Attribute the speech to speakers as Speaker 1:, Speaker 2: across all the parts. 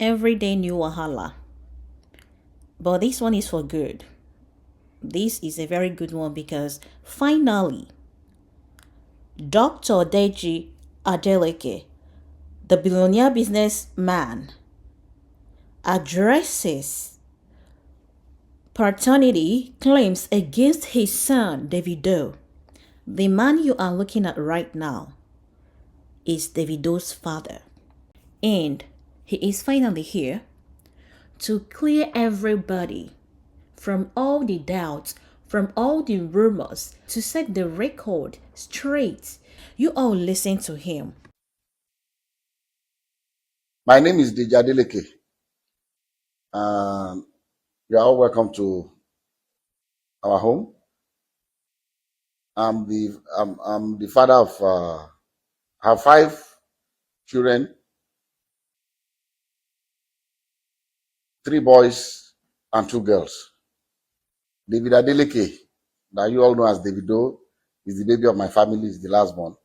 Speaker 1: Every day new wahala. But this one is for good. This is a very good one because finally, Dr. DEJI Adeleke, the billionaire businessman, addresses paternity claims against his son Davido. The man you are looking at right now is Davido's father. And he is finally here to clear everybody from all the doubts, from all the rumors, to set the record straight. You all listen to him.
Speaker 2: My name is DEJI ADELEKE. You are all welcome to our home. I'm the father of I have 5 children, 3 boys and 2 girls. David Adeleke, that you all know as Davido, is the baby of my family, is the last born.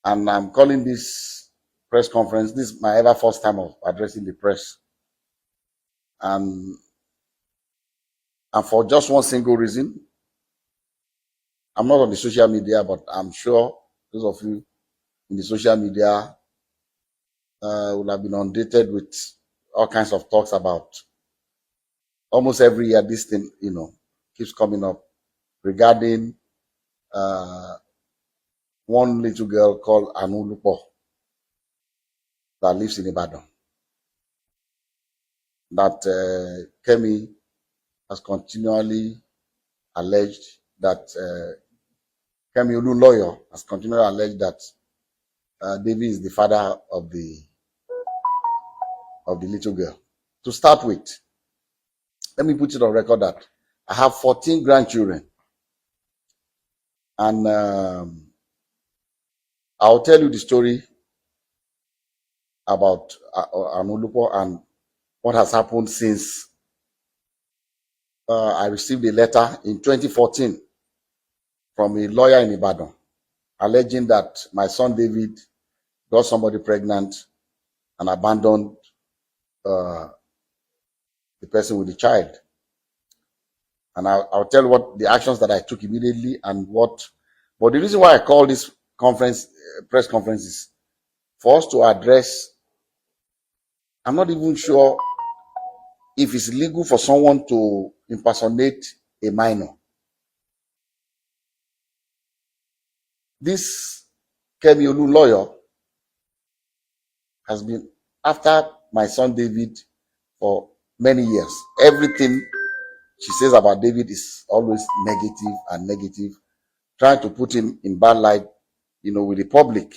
Speaker 2: And I'm calling this press conference. This is my ever first time of addressing the press. And for just one single reason. I'm not on the social media, but I'm sure those of you in the social media will have been inundated with all kinds of talks about almost every year this thing, keeps coming up regarding one little girl called Anulupo that lives in Ibadan. That Kemi has continually alleged that Kemi Olu lawyer has continually alleged that David is the father of the little girl. To start with, let me put it on record that I have 14 grandchildren, and I'll tell you the story about Anulupo and what has happened since I received a letter in 2014 from a lawyer in Ibadan alleging that my son David got somebody pregnant and abandoned the person with the child. And I'll tell you what the actions that I took immediately and what. But the reason why I call this press conference is for us to address. I'm not even sure if it's legal for someone to impersonate a minor. This Kemi Olu lawyer has been after my son David for many years. Everything she says about David is always negative, trying to put him in bad light, with the public.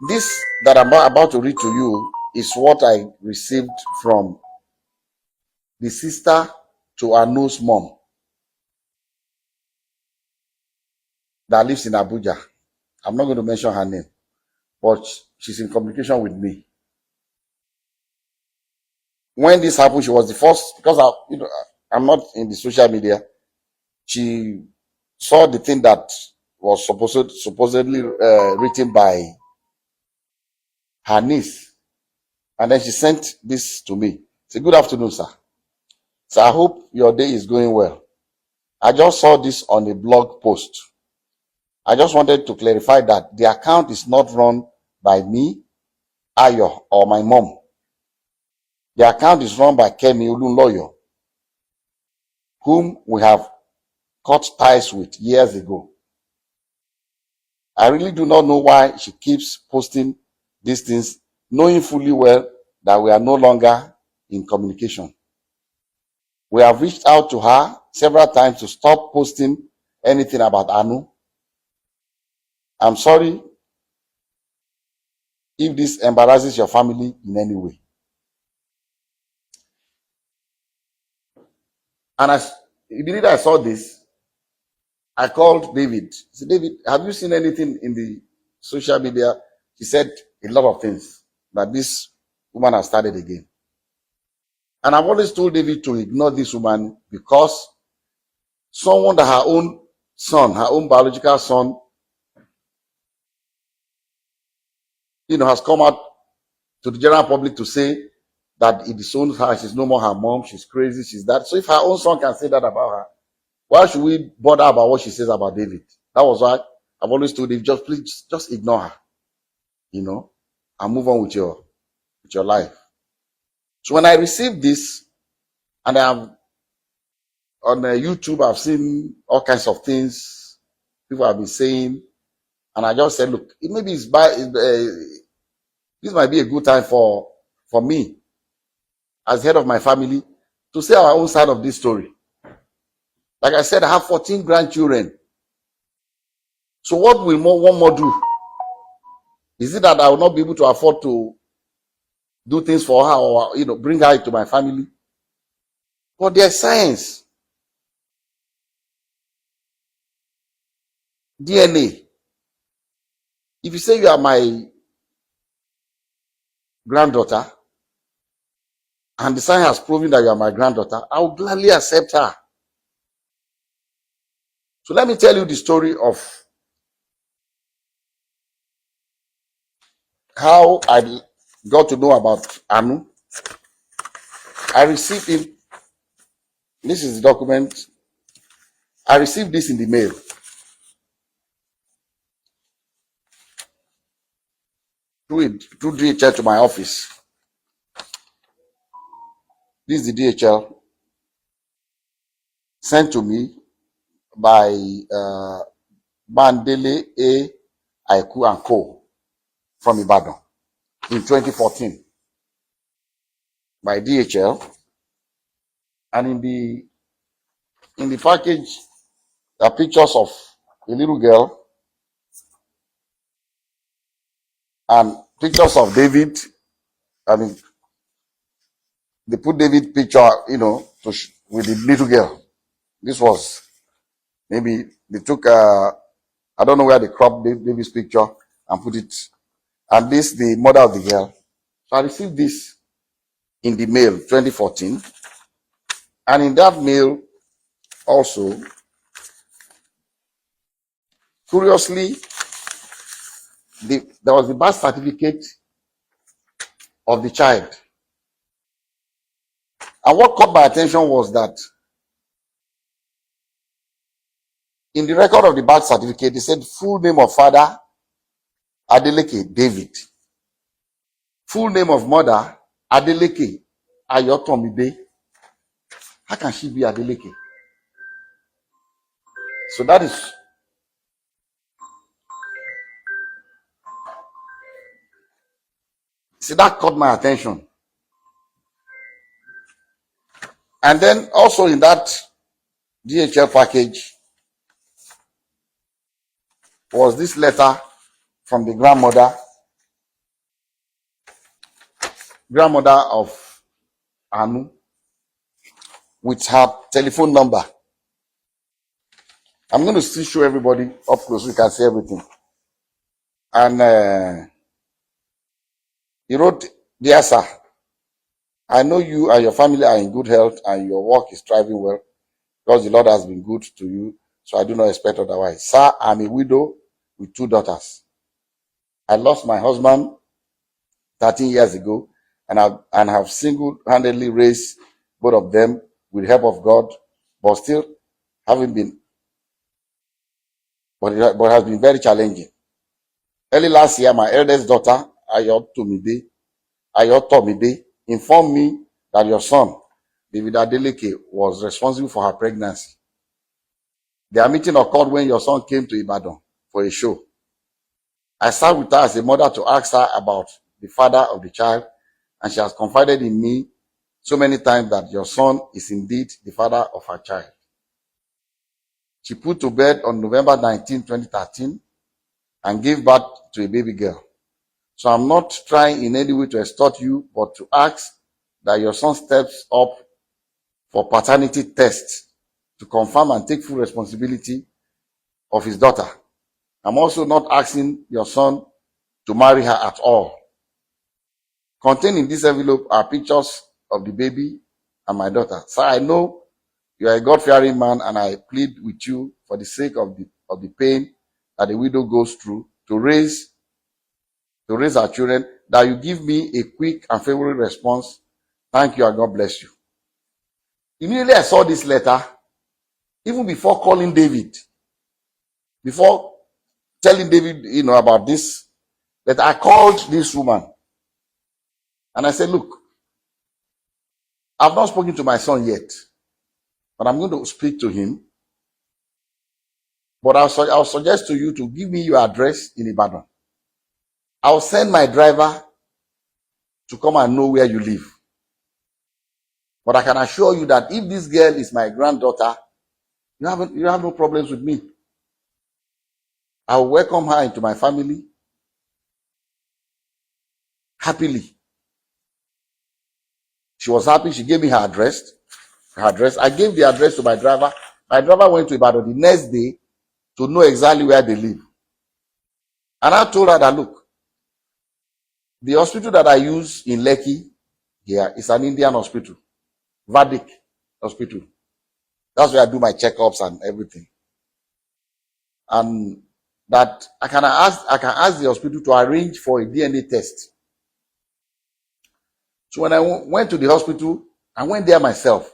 Speaker 2: This that I'm about to read to you is what I received from the sister to Anu's mom that lives in Abuja. I'm not going to mention her name, but she's in communication with me. When this happened, she was the first, because I'm not in the social media. She saw the thing that was supposedly written by her niece, and then she sent this to me. Say, "Good afternoon, sir. So I hope your day is going well. I just saw this on a blog post. I just wanted to clarify that the account is not run by me, Ayo, or my mom. The account is run by Kemi Olu lawyer, whom we have cut ties with years ago. I really do not know why she keeps posting these things, knowing fully well that we are no longer in communication. We have reached out to her several times to stop posting anything about Anu. I'm sorry if this embarrasses your family in any way." And immediately I saw this, I called David. I said, "David, have you seen anything in the social media?" He said a lot of things, that this woman has started again. And I've always told David to ignore this woman, because someone that her own son, her own biological son, has come out to the general public to say that it disowns her, she's no more her mom, she's crazy, she's that. So if her own son can say that about her, why should we bother about what she says about David? That was why I've always told him, please just ignore her, and move on with your life. So when I received this, and I'm on YouTube, I've seen all kinds of things people have been saying, and I just said, look, maybe this might be a good time for me, as head of my family, to say our own side of this story. Like I said, I have 14 grandchildren. So what will one more do? Is it that I will not be able to afford to do things for her, or bring her into my family? But there's science, DNA. If you say you are my granddaughter, and the science has proven that you are my granddaughter, I will gladly accept her. So let me tell you the story of how I got to know about Anu. I received him. This is the document. I received this in the mail. Through DHL to my office. This is the DHL sent to me by Bandele A. Aiku and Co. from Ibadan in 2014 by DHL. And in the package, there are pictures of a little girl and pictures of David. I mean, they put David picture, with the little girl. This was maybe they took I don't know where they cropped David's picture and put it, and this the mother of the girl. So I received this in the mail 2014, and in that mail also, curiously, there was the birth certificate of the child. And what caught my attention was that in the record of the birth certificate, they said full name of father, Adeleke David. Full name of mother, Adeleke Ayotomide. How can she be Adeleke? So that caught my attention. And then also in that DHL package was this letter from the grandmother of Anu, with her telephone number. I'm going to still show everybody up close so you can see everything. And he wrote, "Dear sir, I know you and your family are in good health and your work is thriving well because the Lord has been good to you, so I do not expect otherwise. Sir, I'm a widow with 2 daughters. I lost my husband 13 years ago and have single-handedly raised both of them with the help of God, but still having been, but it has been very challenging. Early last year, my eldest daughter, Ayotomide, informed me that your son, David Adeleke, was responsible for her pregnancy. Their meeting occurred when your son came to Ibadan for a show. I sat with her as a mother to ask her about the father of the child, and she has confided in me so many times that your son is indeed the father of her child. She put to bed on November 19, 2013, and gave birth to a baby girl. So I'm not trying in any way to extort you, but to ask that your son steps up for paternity tests to confirm and take full responsibility of his daughter. I'm also not asking your son to marry her at all. Contained in this envelope are pictures of the baby and my daughter. Sir, I know you are a God-fearing man, and I plead with you for the sake of the pain that a widow goes through to raise our children, that you give me a quick and favorable response. Thank you and God bless you. Immediately I saw this letter, even before calling David, before telling David, about this, that I called this woman and I said, look, I've not spoken to my son yet, but I'm going to speak to him. But I'll suggest to you to give me your address in Ibadan. I'll send my driver to come and know where you live. But I can assure you that if this girl is my granddaughter, you have no problems with me. I will welcome her into my family happily. She was happy. She gave me her address. I gave the address to my driver. My driver went to Ibadan the next day to know exactly where they live. And I told her that, look, the hospital that I use in Lekki here is an Indian hospital, Vedic hospital. That's where I do my checkups and everything. And that I can ask the hospital to arrange for a DNA test. So when I went to the hospital, I went there myself.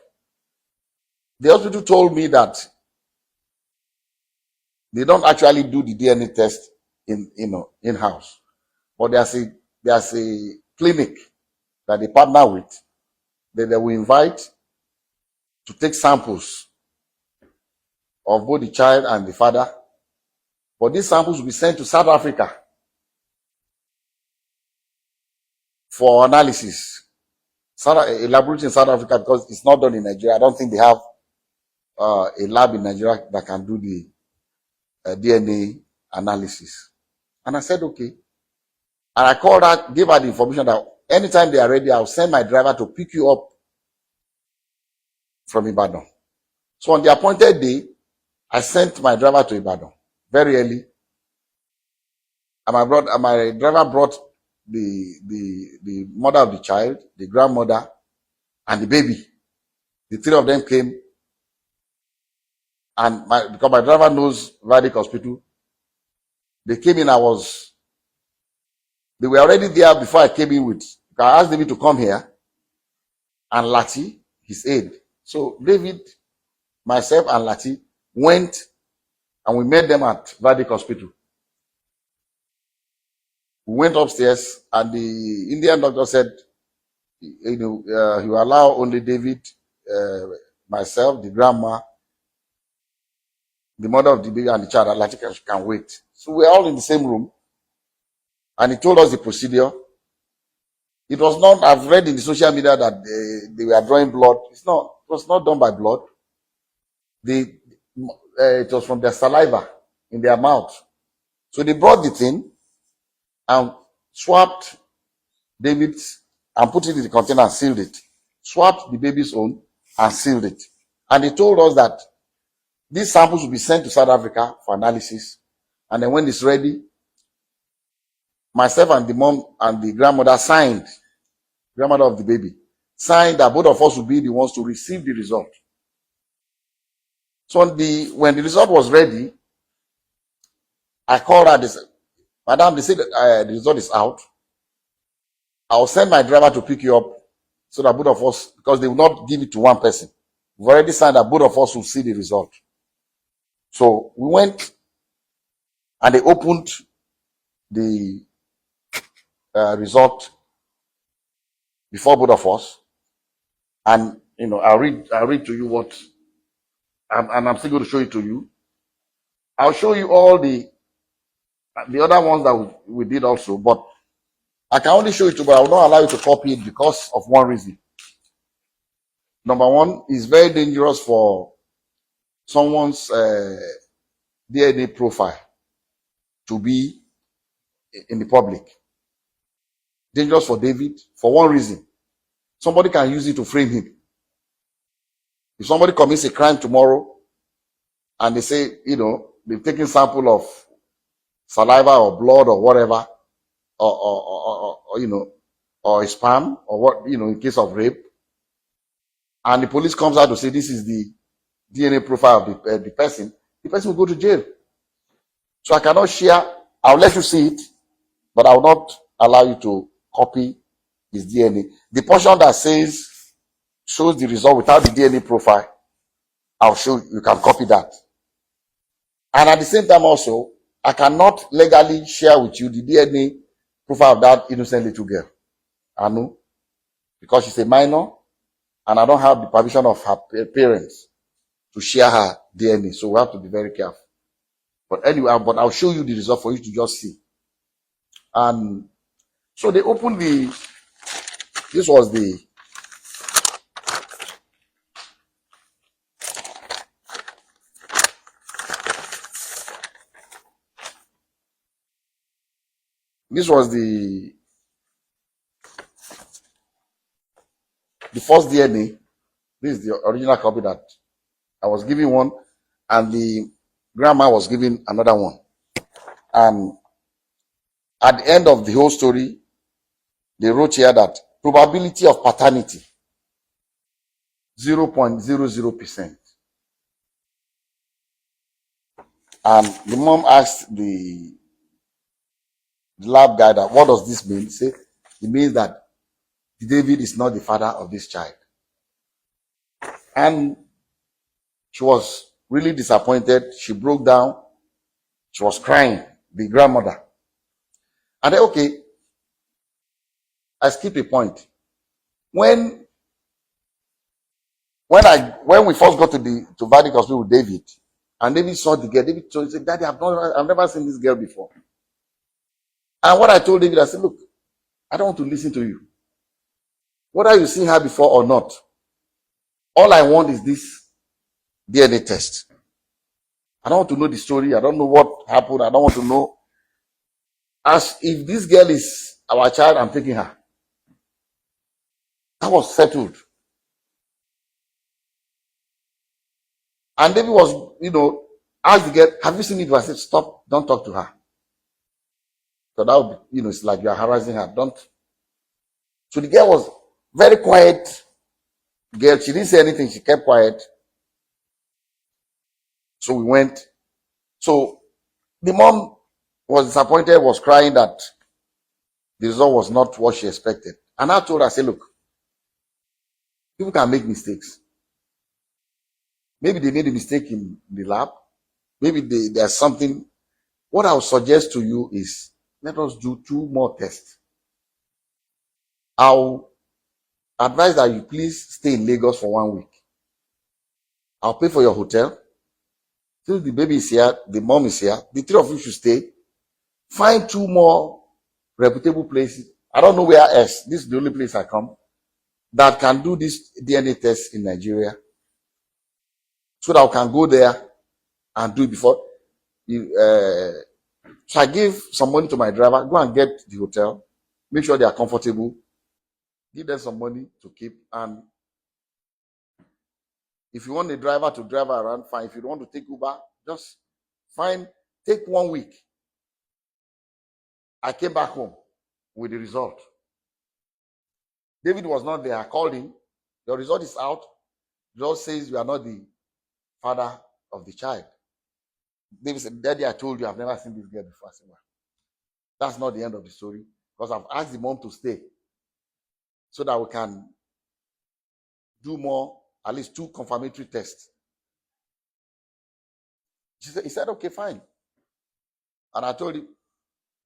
Speaker 2: The hospital told me that they don't actually do the DNA test in-house, but there's a clinic that they partner with that they will invite to take samples of both the child and the father. But these samples will be sent to South Africa for analysis. A laboratory in South Africa, because it's not done in Nigeria. I don't think they have a lab in Nigeria that can do the DNA analysis. And I said, okay. And I called her, gave her the information that anytime they are ready, I'll send my driver to pick you up from Ibadan. So on the appointed day, I sent my driver to Ibadan very early. And my driver brought the mother of the child, the grandmother, and the baby. The three of them came. And because my driver knows Vedic Hospital, they came in. They were already there before I came in with. I asked David to come here and Lati, his aide. So David, myself, and Lati went and we met them at Vedic Hospital. We went upstairs and the Indian doctor said, he will allow only David, myself, the grandma, the mother of the baby, and the child. Lati can wait. So we're all in the same room. And he told us the procedure. It was not, I've read in the social media that they were drawing blood. It was not done by blood. It was from their saliva in their mouth. So they brought the thing and swapped David's and put it in the container and sealed it. Swapped the baby's own and sealed it. And they told us that these samples will be sent to South Africa for analysis. And then when it's ready, myself and the mom and the grandmother of the baby, signed that both of us would be the ones to receive the result. So when the result was ready, I called her. They said, Madam, they said the result is out. I'll send my driver to pick you up so that both of us, because they will not give it to one person. We've already signed that both of us will see the result. So we went and they opened the result before both of us. And, I'll read to you what, and I'm still going to show it to you. I'll show you all the other ones that we did also, but I can only show it to you, but I will not allow you to copy it because of one reason. Number one, it's very dangerous for someone's DNA profile to be in the public. Dangerous for David for one reason. Somebody can use it to frame him. If somebody commits a crime tomorrow and they say, they've taken sample of saliva or blood or whatever, or sperm or what, in case of rape, and the police comes out to say this is the DNA profile of the person will go to jail. So I cannot share. I'll let you see it, but I will not allow you to copy his DNA. The portion that shows the result without the DNA profile, I'll show you. You can copy that. And at the same time also, I cannot legally share with you the DNA profile of that innocent little girl. I know, because she's a minor and I don't have the permission of her parents to share her DNA. So we have to be very careful. But anyway, but I'll show you the result for you to just see. And so they opened this was the first DNA. This is the original copy that I was given one, and the grandma was given another one. And at the end of the whole story, they wrote here that probability of paternity 0.00%. And the mom asked the lab guy that, what does this mean? He said, it means that David is not the father of this child. And she was really disappointed. She broke down. She was crying, the grandmother. And then, okay, I skipped a point. When we first got to Vadic Hospital with David, and David saw the girl, David told, he said, Daddy, I've never seen this girl before. And what I told David, I said, look, I don't want to listen to you. Whether you seen her before or not, all I want is this DNA test. I don't want to know the story. I don't know what happened. I don't want to know. As if this girl is our child, I'm taking her. That was settled. And David was, asked the girl, have you seen it? I said, stop, don't talk to her. So that would be, it's like you're harassing her. Don't. So the girl was very quiet. Girl, she didn't say anything. She kept quiet. So we went. So the mom was disappointed, was crying that the result was not what she expected. And I told her, I said, look, people can make mistakes. Maybe they made a mistake in the lab. Maybe there's something. What I would suggest to you is, let us do 2 more tests. I'll advise that you please stay in Lagos for 1 week. I'll pay for your hotel. Since the baby is here, the mom is here, the 3 of you should stay. Find 2 more reputable places. I don't know where else. This is the only place I come that can do this DNA test in Nigeria. So that I can go there and do it before. So I give some money to my driver. Go and get the hotel. Make sure they are comfortable. Give them some money to keep. And if you want a driver to drive around, fine. If you don't want to take Uber, just take 1 week. I came back home with the result. David was not there. I called him. Your result is out. The result says you are not the father of the child. David said, Daddy, I told you I've never seen this girl before. I said, well, that's not the end of the story, because I've asked the mom to stay so that we can do more, at least 2 confirmatory tests. He said, okay, fine. And I told him,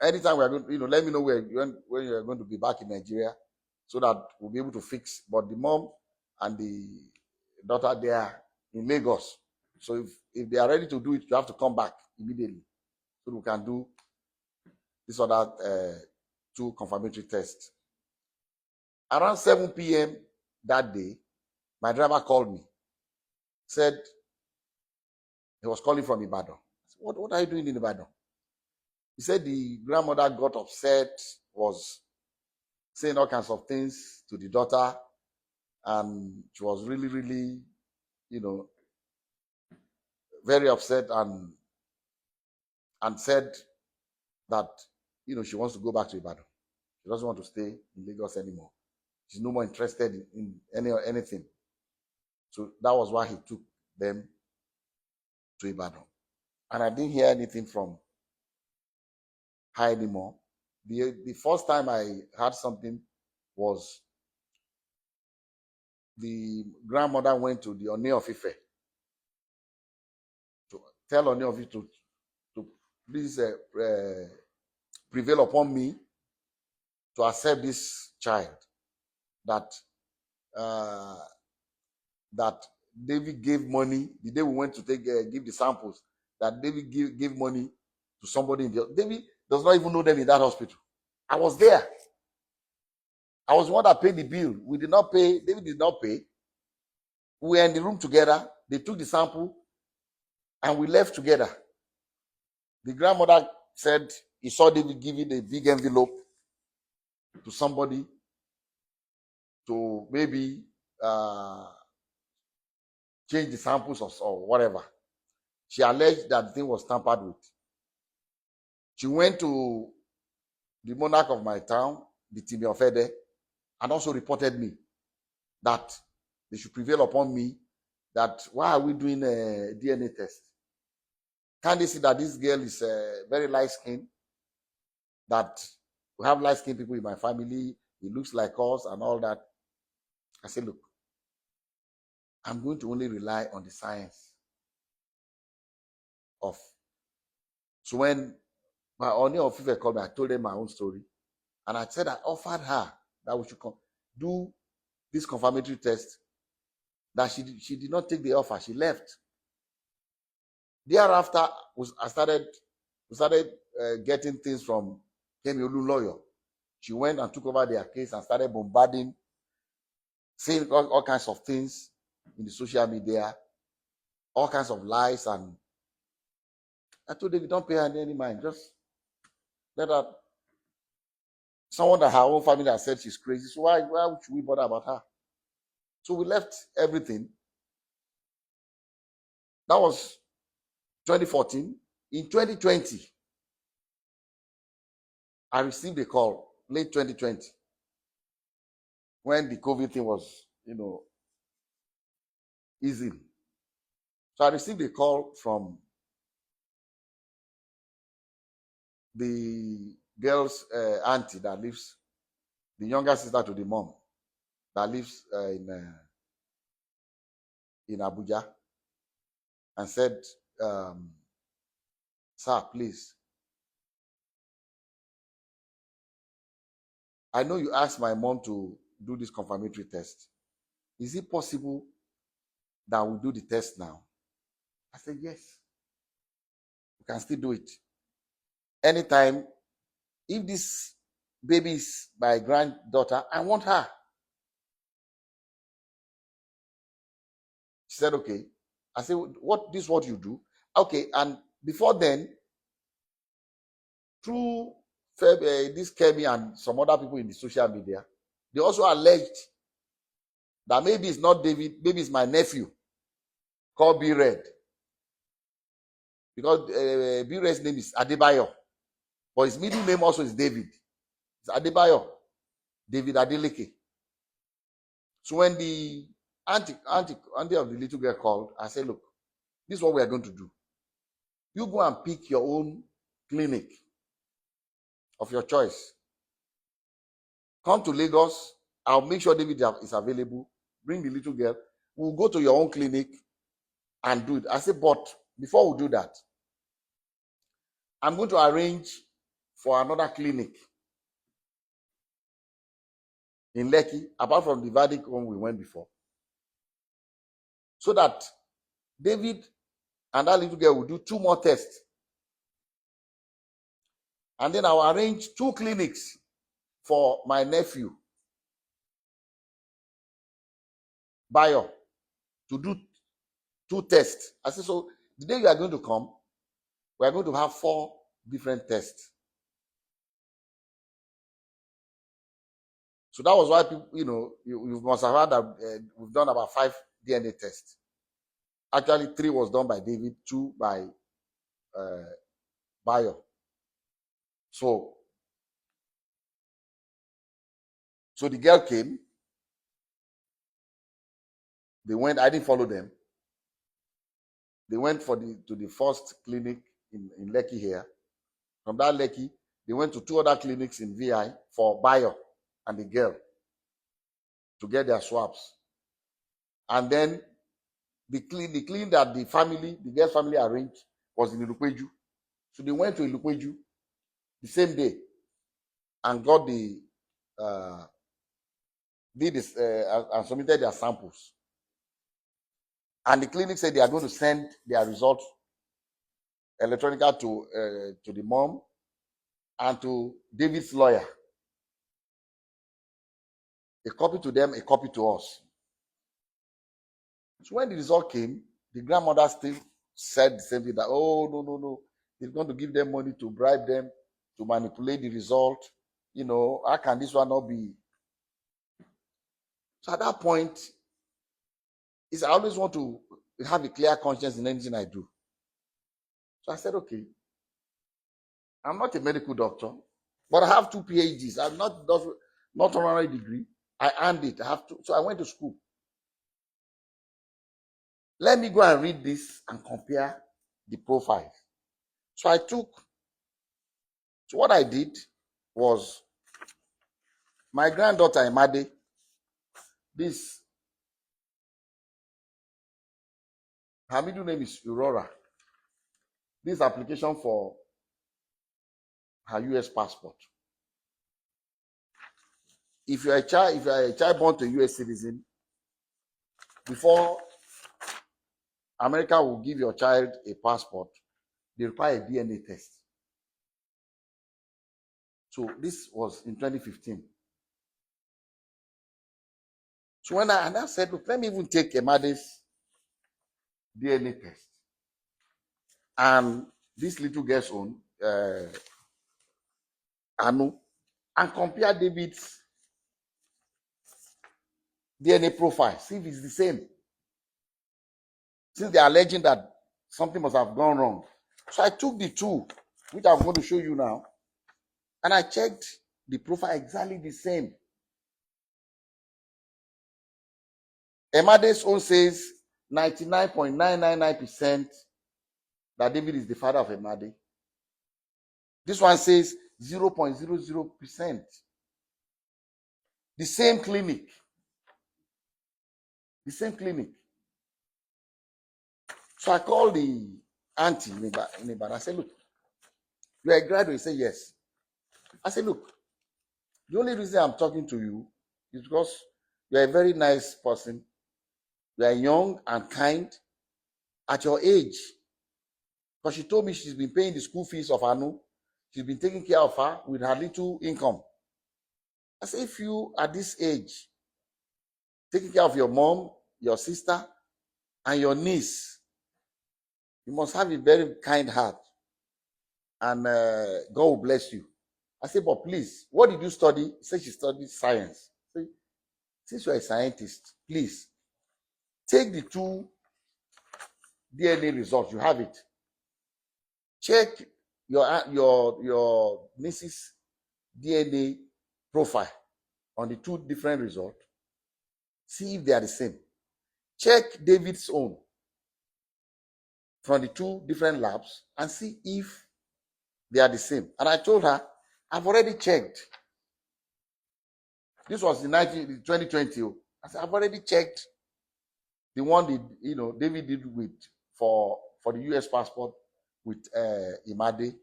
Speaker 2: anytime we are going, let me know when you are going to be back in Nigeria so that we'll be able to fix. But the mom and the daughter, they are in Lagos. So if they are ready to do it, you have to come back immediately so we can do this other 2 confirmatory tests. Around 7 p.m. that day, my driver called me. Said he was calling from Ibadan. I said, what are you doing in Ibadan? He said the grandmother got upset, was saying all kinds of things to the daughter, and she was really, really, very upset, and said that, she wants to go back to Ibadan. She doesn't want to stay in Lagos anymore. She's no more interested in anything. So that was why he took them to Ibadan. And I didn't hear anything from her anymore. The first time I had something was the grandmother went to the Oni of Ife to tell Oni of Ife to please prevail upon me to accept this child that uh, that David gave money the day we went to give the samples, that David gave money to somebody in the David does not even know them in that hospital. I was there. I was the one that paid the bill. We did not pay. David did not pay. We were in the room together. They took the sample and we left together. The grandmother said he saw David giving a big envelope to somebody to maybe change the samples or whatever. She alleged that the thing was tampered with. She went to the monarch of my town, the Timi of Ede, and also reported me that they should prevail upon me, that why are we doing a DNA test? Can't they see that this girl is very light-skinned, that we have light-skinned people in my family, it looks like us and all that. I said, look, I'm going to only rely on the science of. So when my Oni of Ife called me, I told them my own story. And I said I offered her that we should do this confirmatory test. That she did not take the offer. She left. Thereafter, we started getting things from Kemi Olu lawyer. She went and took over their case and started bombarding, saying all kinds of things in the social media, all kinds of lies. And I told David, don't pay her any mind. Just let her. Someone that her own family has said she's crazy. So why should we bother about her? So we left everything. That was 2014. In 2020, I received a call, late 2020, when the COVID thing was, easing. So I received a call from the girl's auntie that lives, the younger sister to the mom, that lives in Abuja, and said, sir, please, I know you asked my mom to do this confirmatory test. Is it possible that we do the test now? I said, yes, we can still do it. Anytime, if this baby is my granddaughter, I want her. She said, okay. I said, this is what you do? Okay, and before then, through this Kemi and some other people in the social media, they also alleged that maybe it's not David, maybe it's my nephew called B Red. Because B Red's name is Adebayo, but his middle name also is David. It's Adebayo, David Adeleke. So when the auntie of the little girl called, I said, look, this is what we are going to do. You go and pick your own clinic of your choice. Come to Lagos. I'll make sure David is available. Bring the little girl. We'll go to your own clinic and do it. I said, but before we do that, I'm going to arrange for another clinic in Lekki, apart from the Vedic one we went before, so that David and that little girl will do 2 more tests. And then I'll arrange 2 clinics for my nephew, Bayo, to do 2 tests. I said, so the day you are going to come, we are going to have 4 different tests. So that was why people, you must have heard that we've done about 5 DNA tests. Actually, 3 was done by David, 2 by Bayo. So the girl came. They went. I didn't follow them. They went to the first clinic in Lekki here. From that Lekki, They went to 2 other clinics in VI for Bayo and the girl to get their swabs. And then the clinic that the girl's family arranged was in Ilukweju. So they went to Ilukweju the same day and got and submitted their samples. And the clinic said they are going to send their results electronically to the mom and to David's lawyer. A copy to them, a copy to us. So when the result came, the grandmother still said the same thing, that, oh, no. They're going to give them money to bribe them to manipulate the result. How can this one not be? So at that point, I always want to have a clear conscience in anything I do. So I said, okay, I'm not a medical doctor, but I have 2 PhDs. I'm not honorary degree. I earned it. I have to. So I went to school. Let me go and read this and compare the profiles. So what I did was, my granddaughter Imade, her middle name is Aurora. This application for her US passport. If you are a child born to a US citizen, before America will give your child a passport, they require a DNA test. So this was in 2015. So when I said, look, let me even take Emade's DNA test and this little girl's own, Anu, and compare David's DNA profile, see if it's the same. Since they are alleging that something must have gone wrong. So I took the 2, which I'm going to show you now, and I checked the profile exactly the same. Emade's own says 99.999% that David is the father of Emade. This one says 0.00%. The same clinic. So I called the auntie in Ibadan. I said, look, you are a graduate? He said, yes. I said, look, the only reason I'm talking to you is because you are a very nice person. You are young and kind at your age. Because she told me she's been paying the school fees of Anu. She's been taking care of her with her little income. I said, if you at this age, taking care of your mom, your sister, and your niece, you must have a very kind heart. And God will bless you. I said, but please, what did you study? She said she studied science. I said, since you're a scientist, please take the 2 DNA results. You have it. Check your niece's DNA profile on the 2 different results. See if they are the same. Check David's own from the 2 different labs and see if they are the same. And I told her, I've already checked. This was in 2020. I said, I've already checked the one David did for the US passport with Imade,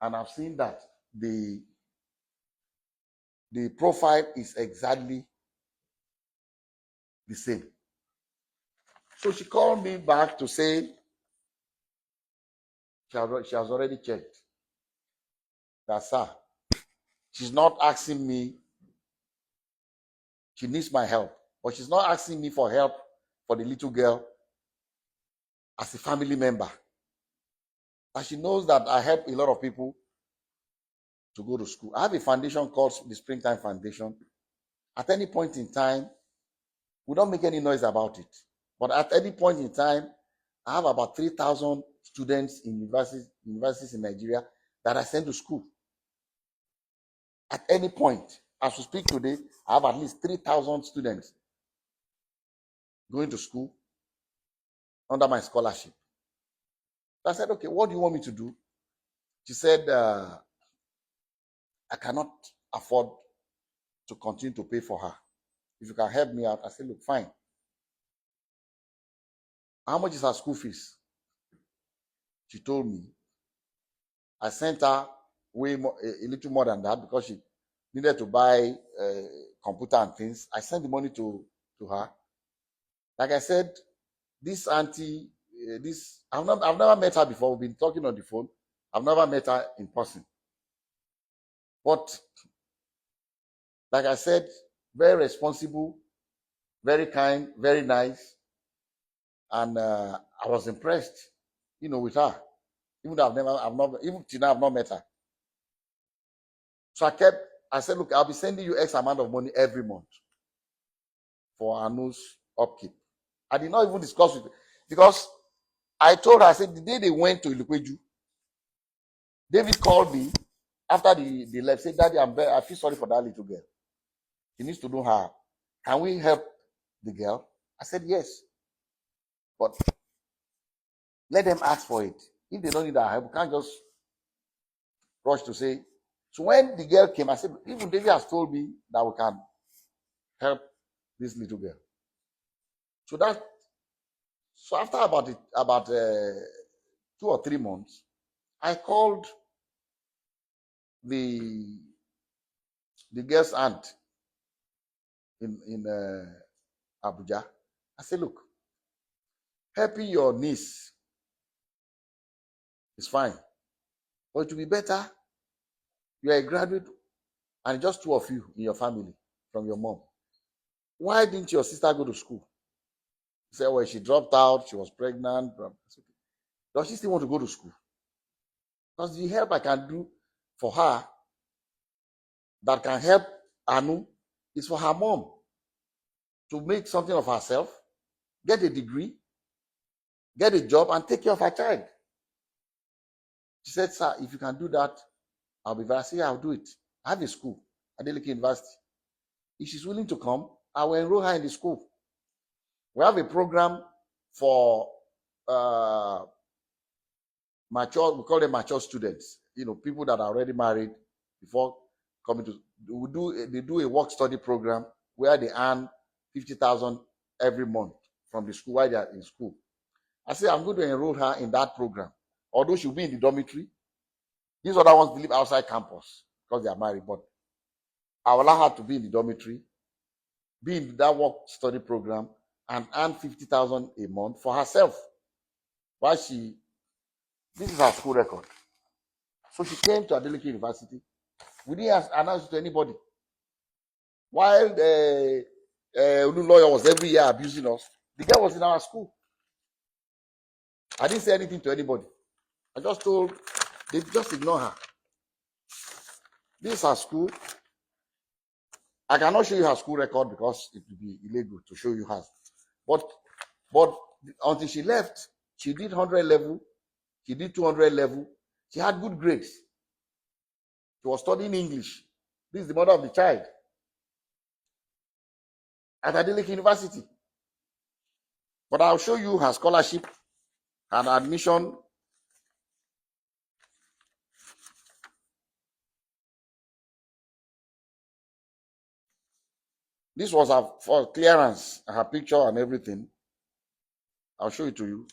Speaker 2: and I've seen that the profile is exactly the same. So she called me back to say she has already checked. That, sir, she's not asking me. She needs my help, but she's not asking me for help for the little girl as a family member. And she knows that I help a lot of people to go to school. I have a foundation called the Springtime Foundation. At any point in time, we don't make any noise about it. But at any point in time, I have about 3,000 students in universities in Nigeria that I send to school. At any point, as we speak today, I have at least 3,000 students going to school under my scholarship. So I said, okay, what do you want me to do? She said, I cannot afford to continue to pay for her. If you can help me out, I said, look, fine. How much is her school fees? She told me. I sent her way more, a little more than that because she needed to buy computer and things. I sent the money to her. Like I said, this auntie, this I've never met her before. We've been talking on the phone. I've never met her in person. But like I said, very responsible, very kind, very nice, and I was impressed, with her. Even though even till now I've not met her. So I said, look, I'll be sending you X amount of money every month for Anu's upkeep. I did not even discuss with her because I told her, I said, the day they went to Ilukweju, David called me after the left, said, Daddy, I feel sorry for that little girl. She needs to know her. Can we help the girl? I said, yes. But let them ask for it. If they don't need our help, we can't just rush to say. So when the girl came, I said, even David has told me that we can help this little girl. So after about 2 or 3 months, I called the girl's aunt in Abuja. I said, look, helping your niece is fine, but it will be better. You are a graduate and just two of you in your family from your mom. Why didn't your sister go to school? She said, well, she dropped out. She was pregnant. Does she still want to go to school? Because the help I can do for her that can help Anu is for her mom to make something of herself, get a degree, get a job, and take care of her child. She said, sir, if you can do that, I'll be very. I said, yeah, I'll do it. I have a school, ADELEKE University. If she's willing to come, I will enroll her in the school. We have a program for mature, we call them mature students, people that are already married before coming to, they do a work study program where they earn 50,000 every month from the school while they are in school. I say, I'm going to enroll her in that program. Although she'll be in the dormitory, these other ones live outside campus because they are married, but I will allow her to be in the dormitory, be in that work study program, and earn 50,000 a month for herself. While this is her school record. So she came to ADELEKE University. We didn't announce it to anybody. While the lawyer was every year abusing us, the girl was in our school. I didn't say anything to anybody. I just told, they just ignore her. This is her school. I cannot show you her school record because it would be illegal to show you hers. But until she left, she did 100 level, she did 200 level. She had good grades. She was studying English. This is the mother of the child at ADELEKE University. But I'll show you her scholarship and admission. This was her for clearance, her picture and everything. I'll show it to you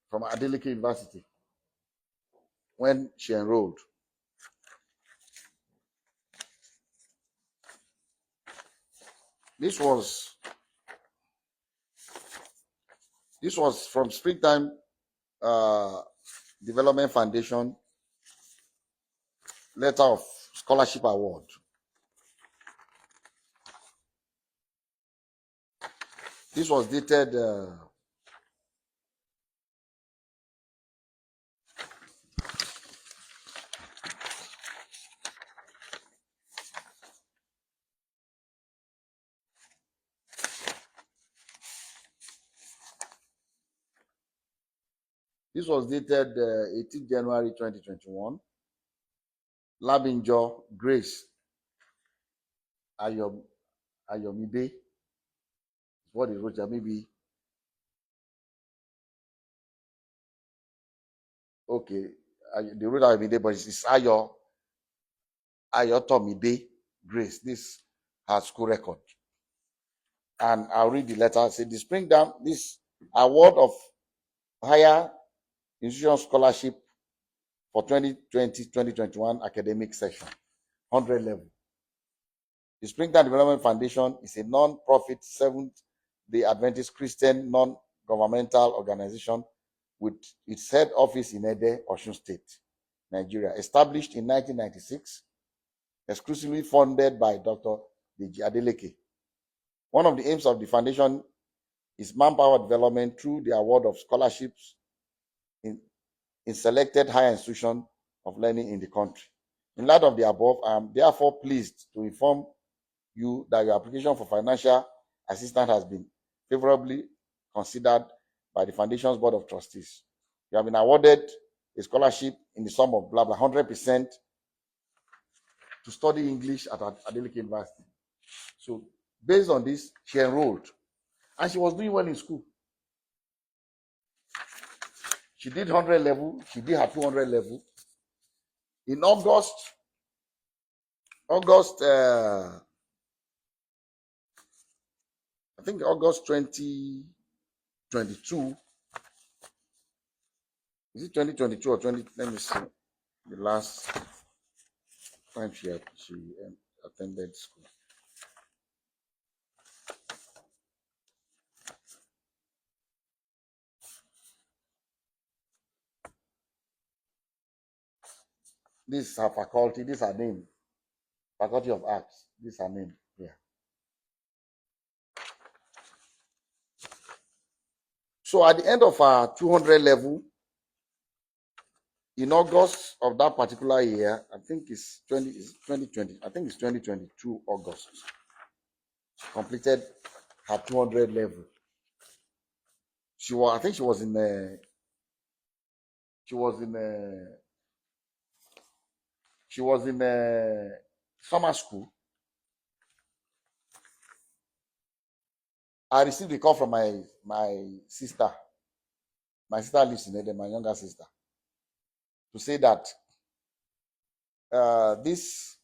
Speaker 2: from ADELEKE University when she enrolled. This was from Springtime Development Foundation letter of scholarship award. This was dated this was dated 18 January 2021. Labinjo Grace Ayomide is what he wrote there. Maybe okay. They wrote Ayomide, but it's Ayo Ayotomide Grace. This her school record. And I'll read the letter. Say the Spring Dam, this award of higher institution scholarship for 2020-2021 academic session, 100 level. The Springtime Development Foundation is a non-profit Seventh-day Adventist Christian non-governmental organization with its head office in Ede, Osun State, Nigeria. Established in 1996, exclusively funded by Dr. DEJI Adeleke. One of the aims of the foundation is manpower development through the award of scholarships in selected higher institutions of learning in the country. In light of the above, I am therefore pleased to inform you that your application for financial assistance has been favorably considered by the Foundation's Board of Trustees. You have been awarded a scholarship in the sum of blah blah 100% to study English at Adeleke University. So, based on this, she enrolled, and she was doing well in school. She did 100 level, she did her 200 level. In August, I think August 2022. Is it 2022 or 20? Let me see. The last time she attended school. This is her faculty. This is her name. Faculty of Arts. This is her name. Yeah. So at the end of her 200 level, in August of that particular year, I think it's 2020. I think it's 2022 August. She completed her 200 level. I think she was in summer school. I received a call from my sister. My sister lives in Eden, my younger sister, to say that this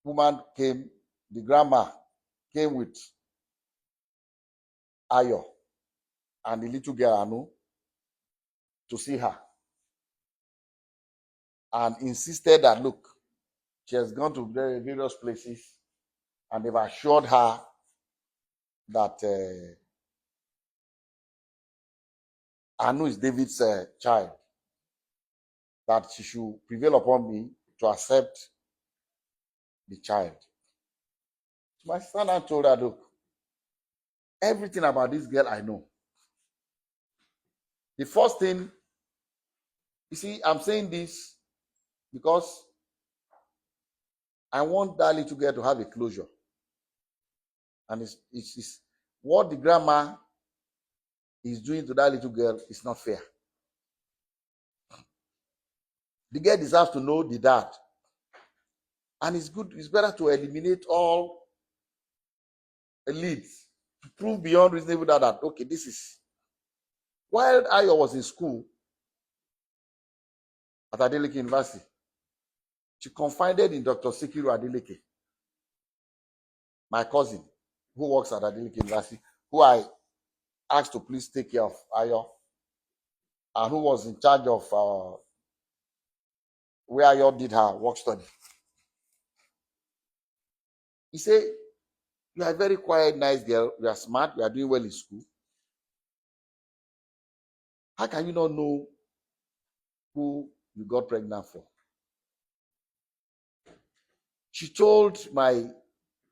Speaker 2: woman came, the grandma came with Ayo and the little girl Anu to see her, and insisted that, look, she has gone to various places and they've assured her that Anu is David's child, that she should prevail upon me to accept the child. So my sister now told her, look, everything about this girl I know. The first thing, you see, I'm saying this because I want that little girl to have a closure. And it's what the grandma is doing to that little girl is not fair. The girl deserves to know the dad. And it's better to eliminate all leads to prove beyond reasonable doubt that, okay, this is. While Ayo was in school at Adeleke University, she confided in Dr. Sikiru Adeleke, my cousin, who works at Adeleke University, who I asked to please take care of Ayo, and who was in charge of where Ayo did her work study. He said, you are a very quiet, nice girl. You are smart. You are doing well in school. How can you not know who you got pregnant for? She told my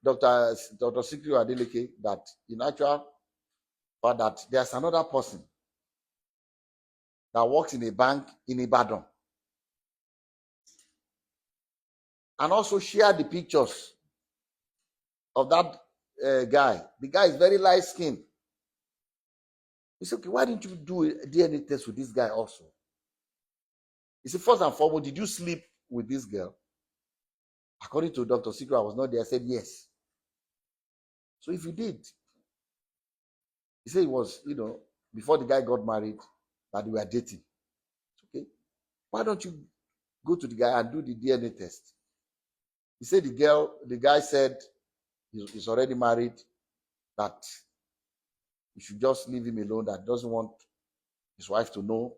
Speaker 2: Dr. Sikiru Adeleke that in actual fact that there's another person that works in a bank in Ibadan, and also shared the pictures of that guy. The guy is very light skinned. He said, okay, why didn't you do a DNA test with this guy also? He said, first and foremost, did you sleep with this girl? According to Dr. Sikiru, I was not there. I said, yes. So if you did, he said it was, before the guy got married, that they were dating. Okay. Why don't you go to the guy and do the DNA test. He said the guy said he's already married, that you should just leave him alone, that doesn't want his wife to know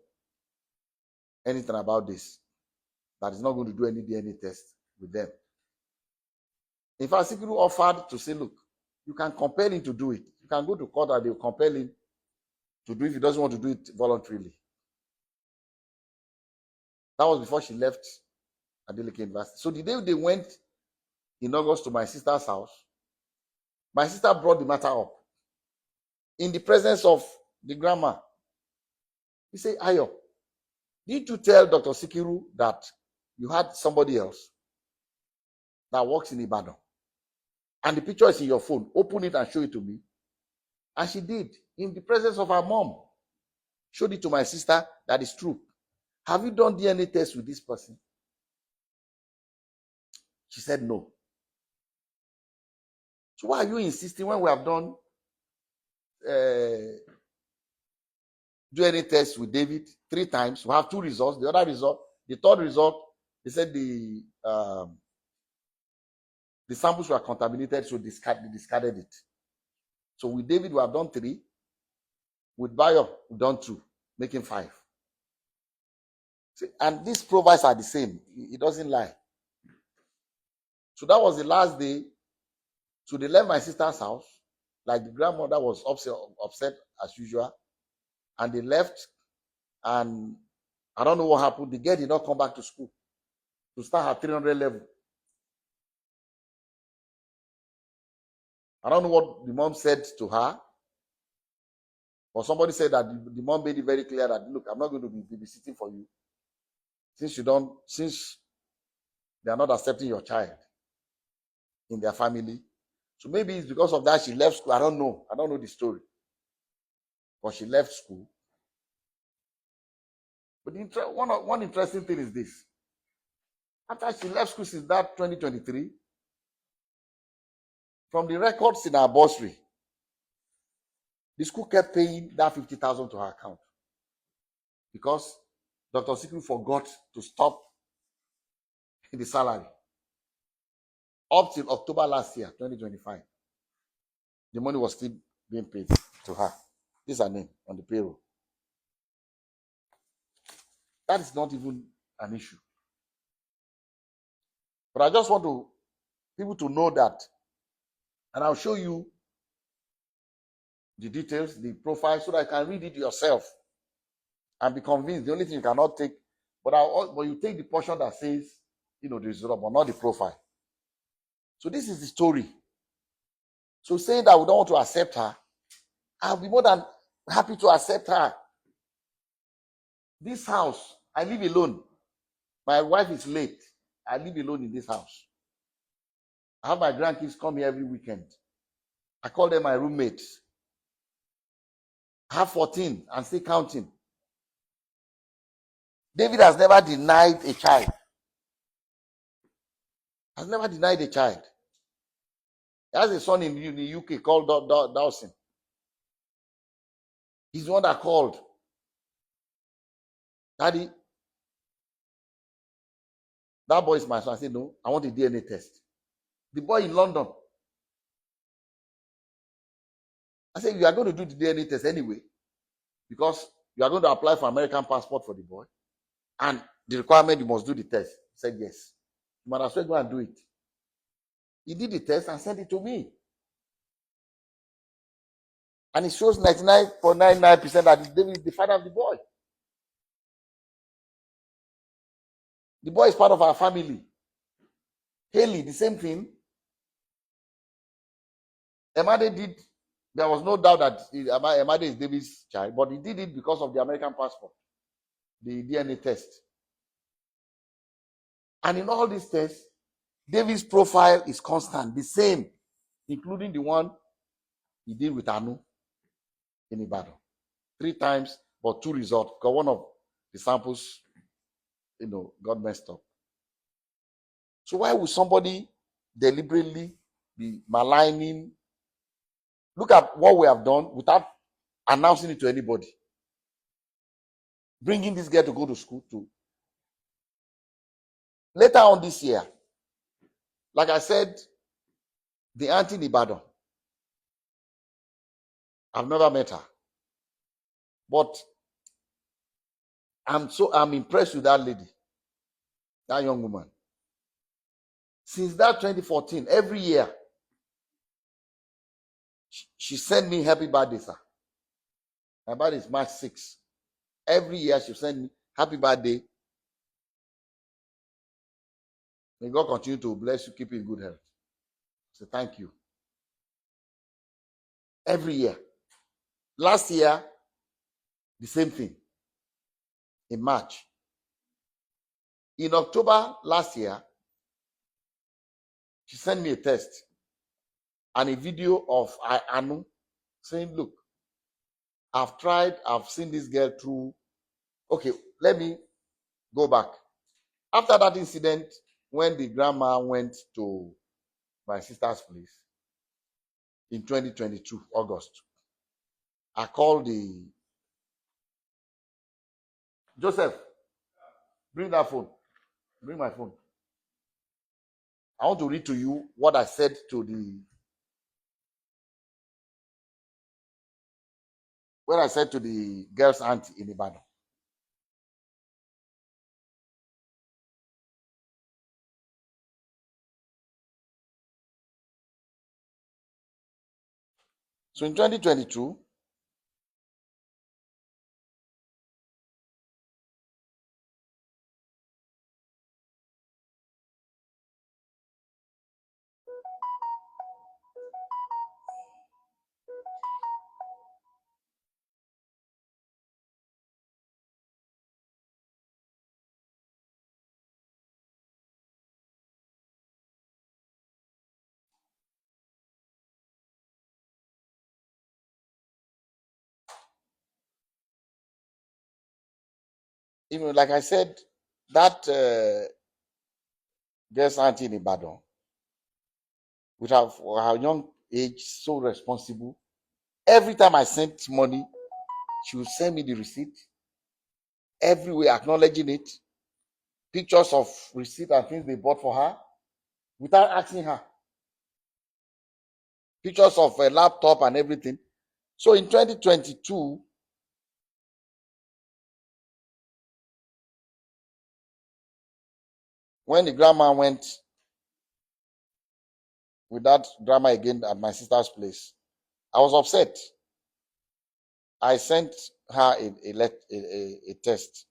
Speaker 2: anything about this, that he's not going to do any DNA test with them. In fact, Sikiru offered to say, look, you can compel him to do it. You can go to court and they'll compel him to do it if he doesn't want to do it voluntarily. That was before she left Adeleke University. So the day they went in August to my sister's house, my sister brought the matter up in the presence of the grandma. He said, Ayo, didn't you tell Dr. Sikiru that you had somebody else that works in Ibadan? And the picture is in your phone. Open it and show it to me. And she did, in the presence of her mom. Showed it to my sister, that is true. Have you done DNA test with this person? She said no. So why are you insisting when we have done DNA test with David 3 times? We have 2 results. The other result, the third result, they said the samples were contaminated, so they discarded it. So with David, we have done 3. With Bayo, we've done 2, making 5. See, and these profiles are the same. It doesn't lie. So that was the last day. So they left my sister's house. Like, the grandmother was upset as usual. And they left. And I don't know what happened. The girl did not come back to school to start her 300 level. I don't know what the mom said to her. Or somebody said that the mom made it very clear that, look, I'm not going to be babysitting for you. Since they are not accepting your child in their family. So maybe it's because of that she left school. I don't know. I don't know the story. But she left school. But one interesting thing is this. After she left school since that 2023, from the records in her bursary, the school kept paying that 50,000 to her account. Because Dr. Sikiru forgot to stop the salary. Up till October last year, 2025, the money was still being paid to her. This is her name on the payroll. That is not even an issue. But I just want people to know that, and I'll show you the details, the profile, so that you can read it yourself and be convinced. The only thing you cannot take, but you take the portion that says, the result, but not the profile. So this is the story. So saying that we don't want to accept her, I'll be more than happy to accept her. This house, I live alone. My wife is late. I live alone in this house. I have my grandkids come here every weekend. I call them my roommates. I have 14 and still counting. David has never denied a child. Has never denied a child. He has a son in the UK called Dawson. He's the one that called. Daddy, that boy is my son. I said, no, I want a DNA test. The boy in London. I said, you are going to do the DNA test anyway, because you are going to apply for American passport for the boy. And the requirement, you must do the test. He said, yes. You might as well go and do it. He did the test and sent it to me. And it shows 99.99% that David is the father of the boy. The boy is part of our family. Haley, the same thing. Emade did. There was no doubt that Emade is David's child, but he did it because of the American passport, the DNA test. And in all these tests, David's profile is constant, the same, including the one he did with Anu in Ibadan. 3 times, but 2 results, because one of the samples, got messed up. So why would somebody deliberately be maligning? Look at what we have done without announcing it to anybody. Bringing this girl to go to school to Later on this year, like I said, the auntie in Ibadan, I've never met her, but I'm impressed with that lady, that young woman. Since that 2014, every year, she sent me happy birthday, sir. My birthday is March 6th. Every year she send me happy birthday. May God continue to bless you, keep you in good health. So thank you. Every year. Last year, the same thing. In March. In October last year, she sent me a text and a video of Anu saying, look, I've seen this girl through. Okay, let me go back. After that incident, when the grandma went to my sister's place in 2022, August, I called the Joseph, bring that phone. Bring my phone. I want to read to you what I said to the girl's aunt in Ibadan. So in 2022, even like I said, that girl's aunt in Ibadan, with her young age, so responsible. Every time I sent money, she would send me the receipt, everywhere acknowledging it, pictures of receipt and things they bought for her, without asking her, pictures of a laptop and everything. So in 2022, when the grandma went with that drama again at my sister's place, I was upset. I sent her a test.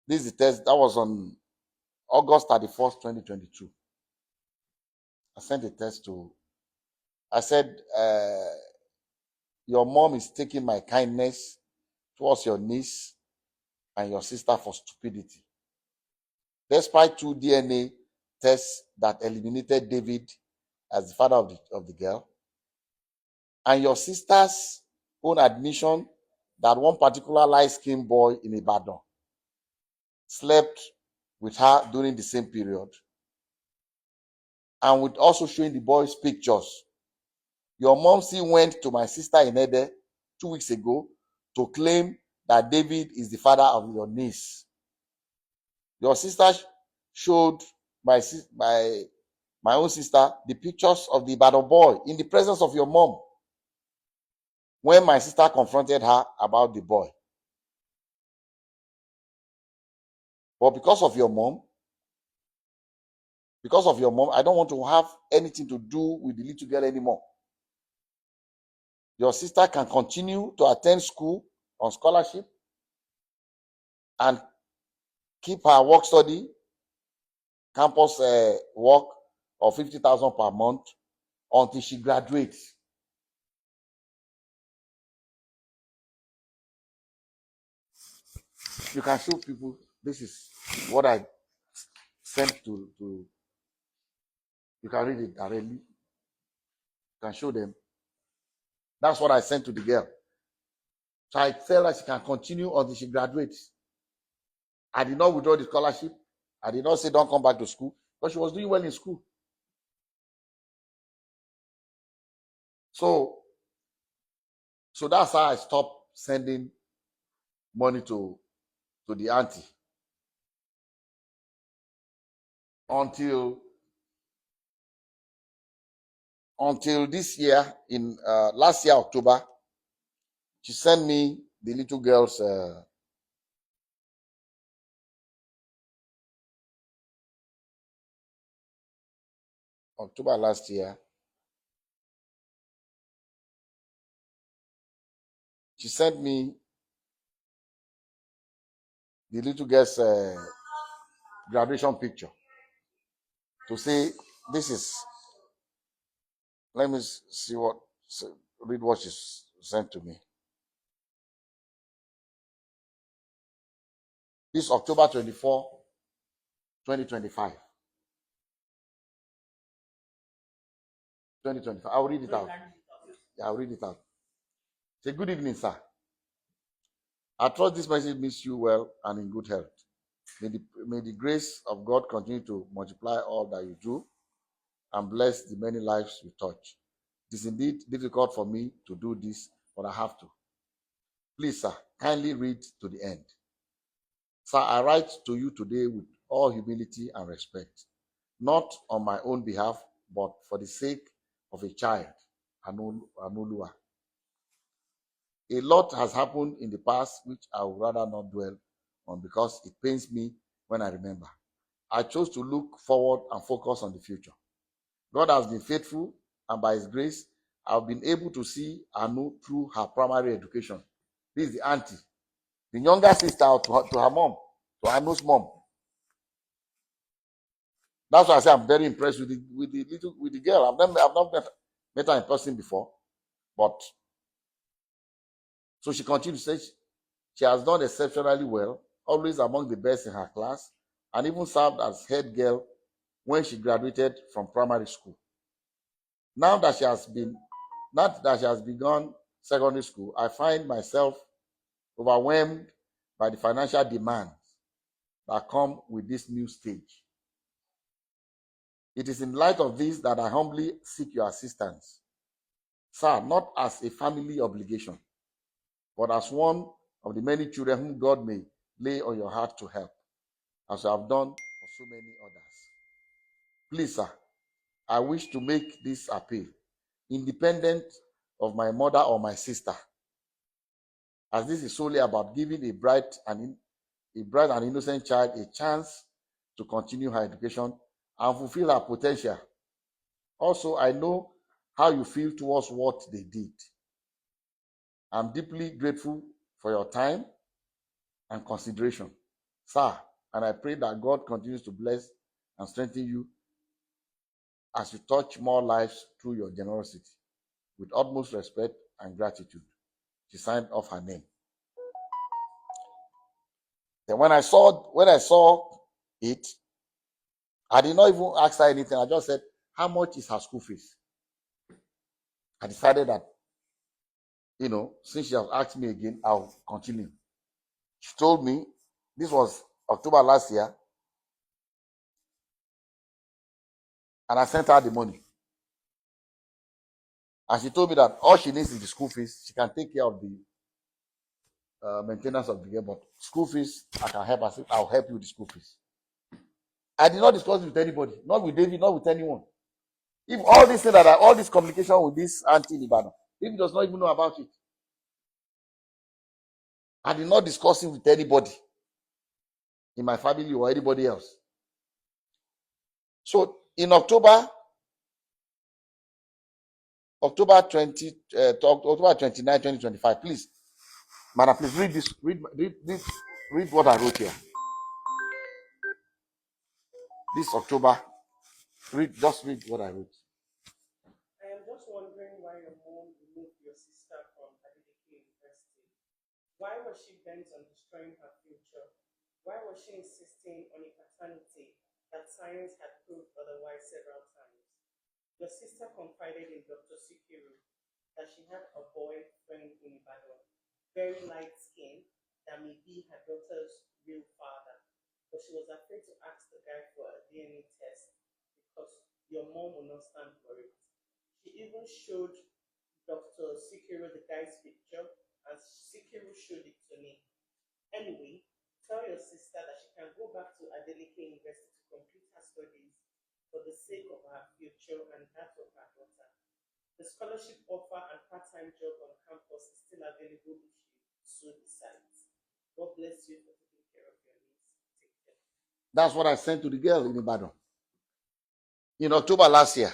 Speaker 2: This is the test that was on August 31st, 2022. I sent a test I said, your mom is taking my kindness towards your niece and your sister for stupidity. Despite 2 DNA tests that eliminated David as the father of the girl, and your sister's own admission that one particular light-skinned boy in Ibadan slept with her during the same period, and with also showing the boy's pictures. Your mom still went to my sister in Ede 2 weeks ago to claim that David is the father of your niece. Your sister showed my own sister the pictures of the Ibadan boy in the presence of your mom when my sister confronted her about the boy. But because of your mom, I don't want to have anything to do with the little girl anymore. Your sister can continue to attend school on scholarship and keep her work study, campus work of 50,000 per month until she graduates. You can show people, this is what I sent to you can read it directly. You can show them. That's what I sent to the girl. So I tell her she can continue until she graduates. I did not withdraw the scholarship. I did not say don't come back to school, but she was doing well in school. So that's how I stopped sending money to the auntie. until this year, in last year October. She sent me the little girl's October last year. She sent me the little girl's graduation picture to say, this is, let me see what, read what she sent to me. This October 24, 2025. 2025. I'll read it out. Yeah, I'll read it out. Say, good evening, sir. I trust this message meets you well and in good health. May the grace of God continue to multiply all that you do and bless the many lives you touch. It is indeed difficult for me to do this, but I have to. Please, sir, kindly read to the end. Sir, I write to you today with all humility and respect, not on my own behalf, but for the sake of a child, Anulua. A lot has happened in the past which I would rather not dwell on because it pains me when I remember. I chose to look forward and focus on the future. God has been faithful, and by His grace, I've been able to see Anu through her primary education. This is the auntie, the younger sister to her mom, to Anu's mom. That's why I say I'm very impressed with the girl. I've not met her in person before, but so she continues to say she has done exceptionally well, always among the best in her class, and even served as head girl when she graduated from primary school. Now that she has begun secondary school, I find myself overwhelmed by the financial demands that come with this new stage. It is in light of this that I humbly seek your assistance, sir, not as a family obligation, but as one of the many children whom God may lay on your heart to help, as you have done for so many others. Please, sir, I wish to make this appeal, independent of my mother or my sister, as this is solely about giving a bright and innocent child a chance to continue her education and fulfill her potential. Also, I know how you feel towards what they did. I'm deeply grateful for your time and consideration, sir, and I pray that God continues to bless and strengthen you as you touch more lives through your generosity. With utmost respect and gratitude. She signed off her name. Then when I saw it, I did not even ask her anything. I just said, how much is her school fees? I decided that, since she has asked me again, I'll continue. She told me, this was October last year, and I sent her the money. And she told me that all she needs is the school fees. She can take care of the maintenance of the girl, but school fees, I can help her. I said, I'll help you with the school fees. I did not discuss it with anybody, not with David, not with anyone. If all this thing all this communication with this auntie in Ibadan, David does not even know about it. I did not discuss it with anybody in my family or anybody else. So in October 29, 2025, please, madam, please read this. Read what I wrote here. This October, just read what I wrote.
Speaker 3: I am just wondering why your mom removed your sister from ADELEKE University. Why was she bent on destroying her future? Why was she insisting on a paternity that science had proved otherwise several times? Your sister confided in Dr. Sikiru that she had a boyfriend in Ibadan, very light skinned, that may be her daughter's real father. But she was afraid to ask the guy for a DNA test because your mom will not stand for it. She even showed Dr. Sikiru the guy's picture, and Sikiru showed it to me. Anyway, tell your sister that she can go back to ADELEKE University to complete her studies for the sake of her future and that of her daughter. The scholarship offer and part-time job on campus is still available if you so decide. God bless you for taking care of your needs. Take care.
Speaker 2: That's what I sent to the girl in Ibadan in October last year.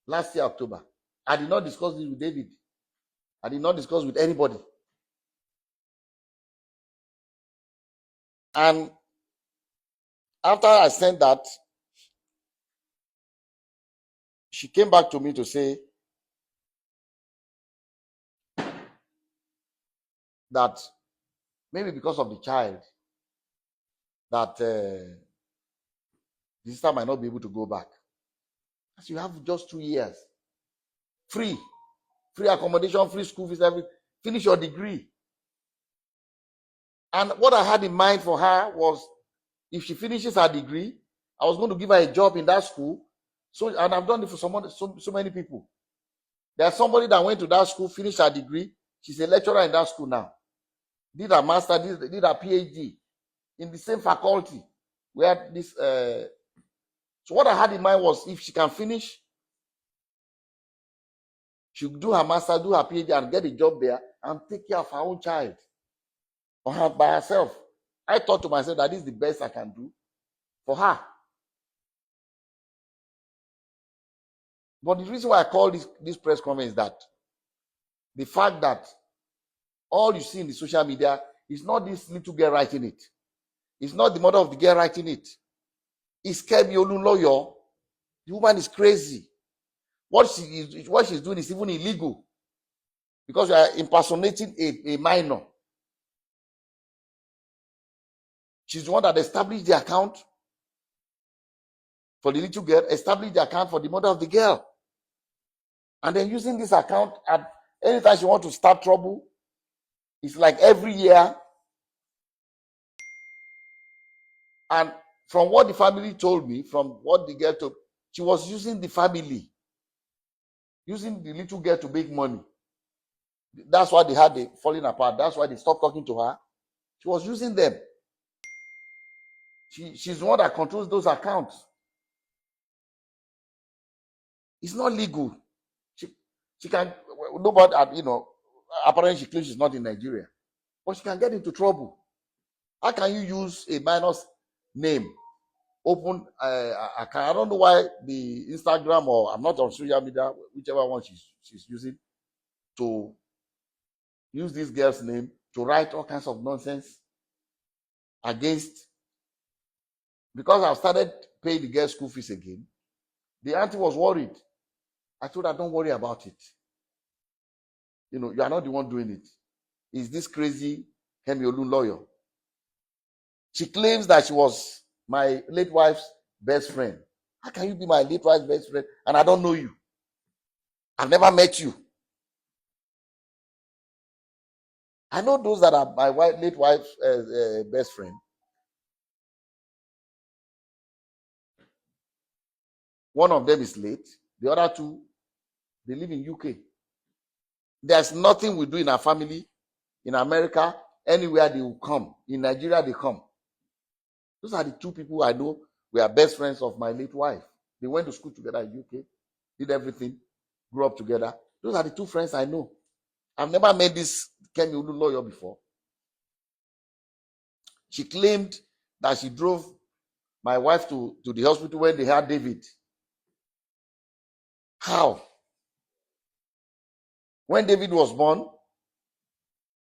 Speaker 2: Last year, October. I did not discuss this with David. I did not discuss with anybody. And after I sent that, she came back to me to say that maybe because of the child, that the sister might not be able to go back. As you have just 2 years, free accommodation, free school fees, everything. Finish your degree. And what I had in mind for her was, if she finishes her degree, I was going to give her a job in that school. So, and I've done it for so many people. There's somebody that went to that school, finished her degree. She's a lecturer in that school now. Did her master, did her PhD in the same faculty where this. So what I had in mind was, if she can finish, she'll do her master, do her PhD, and get a job there and take care of her own child by herself. I thought to myself that this is the best I can do for her. But the reason why I call this press conference is that the fact that all you see in the social media is not this little girl writing it. It's not the mother of the girl writing it. It's Kemi Olunloyo. The woman is crazy. What she's doing is even illegal, because you are impersonating a minor. She's the one that established the account for the little girl, established the account for the mother of the girl. And then using this account at anytime she wants to start trouble, it's like every year. And from what the family told me, from what the girl told, she was using the family, using the little girl to make money. That's why they had the falling apart. That's why they stopped talking to her. She was using them. She's the one that controls those accounts. It's not legal. She can, nobody, apparently she claims she's not in Nigeria, but she can get into trouble. How can you use a minor's name, open account? I don't know why the Instagram, or I'm not on social media, whichever one she's using, to use this girl's name to write all kinds of nonsense against. Because I've started paying the girl's school fees again, the auntie was worried. I told her, don't worry about it. You are not the one doing it. It's this crazy Kemi Olunloyo. She claims that she was my late wife's best friend. How can you be my late wife's best friend and I don't know you? I've never met you. I know those that are my late wife's best friend. One of them is late. The other two, they live in UK. There's nothing we do in our family, in America, anywhere they will come. In Nigeria, they come. Those are the two people I know we are best friends of my late wife. They went to school together in UK, did everything, grew up together. Those are the two friends I know. I've never met this Kemi Olunloyo before. She claimed that she drove my wife to the hospital when they had David. How? When David was born,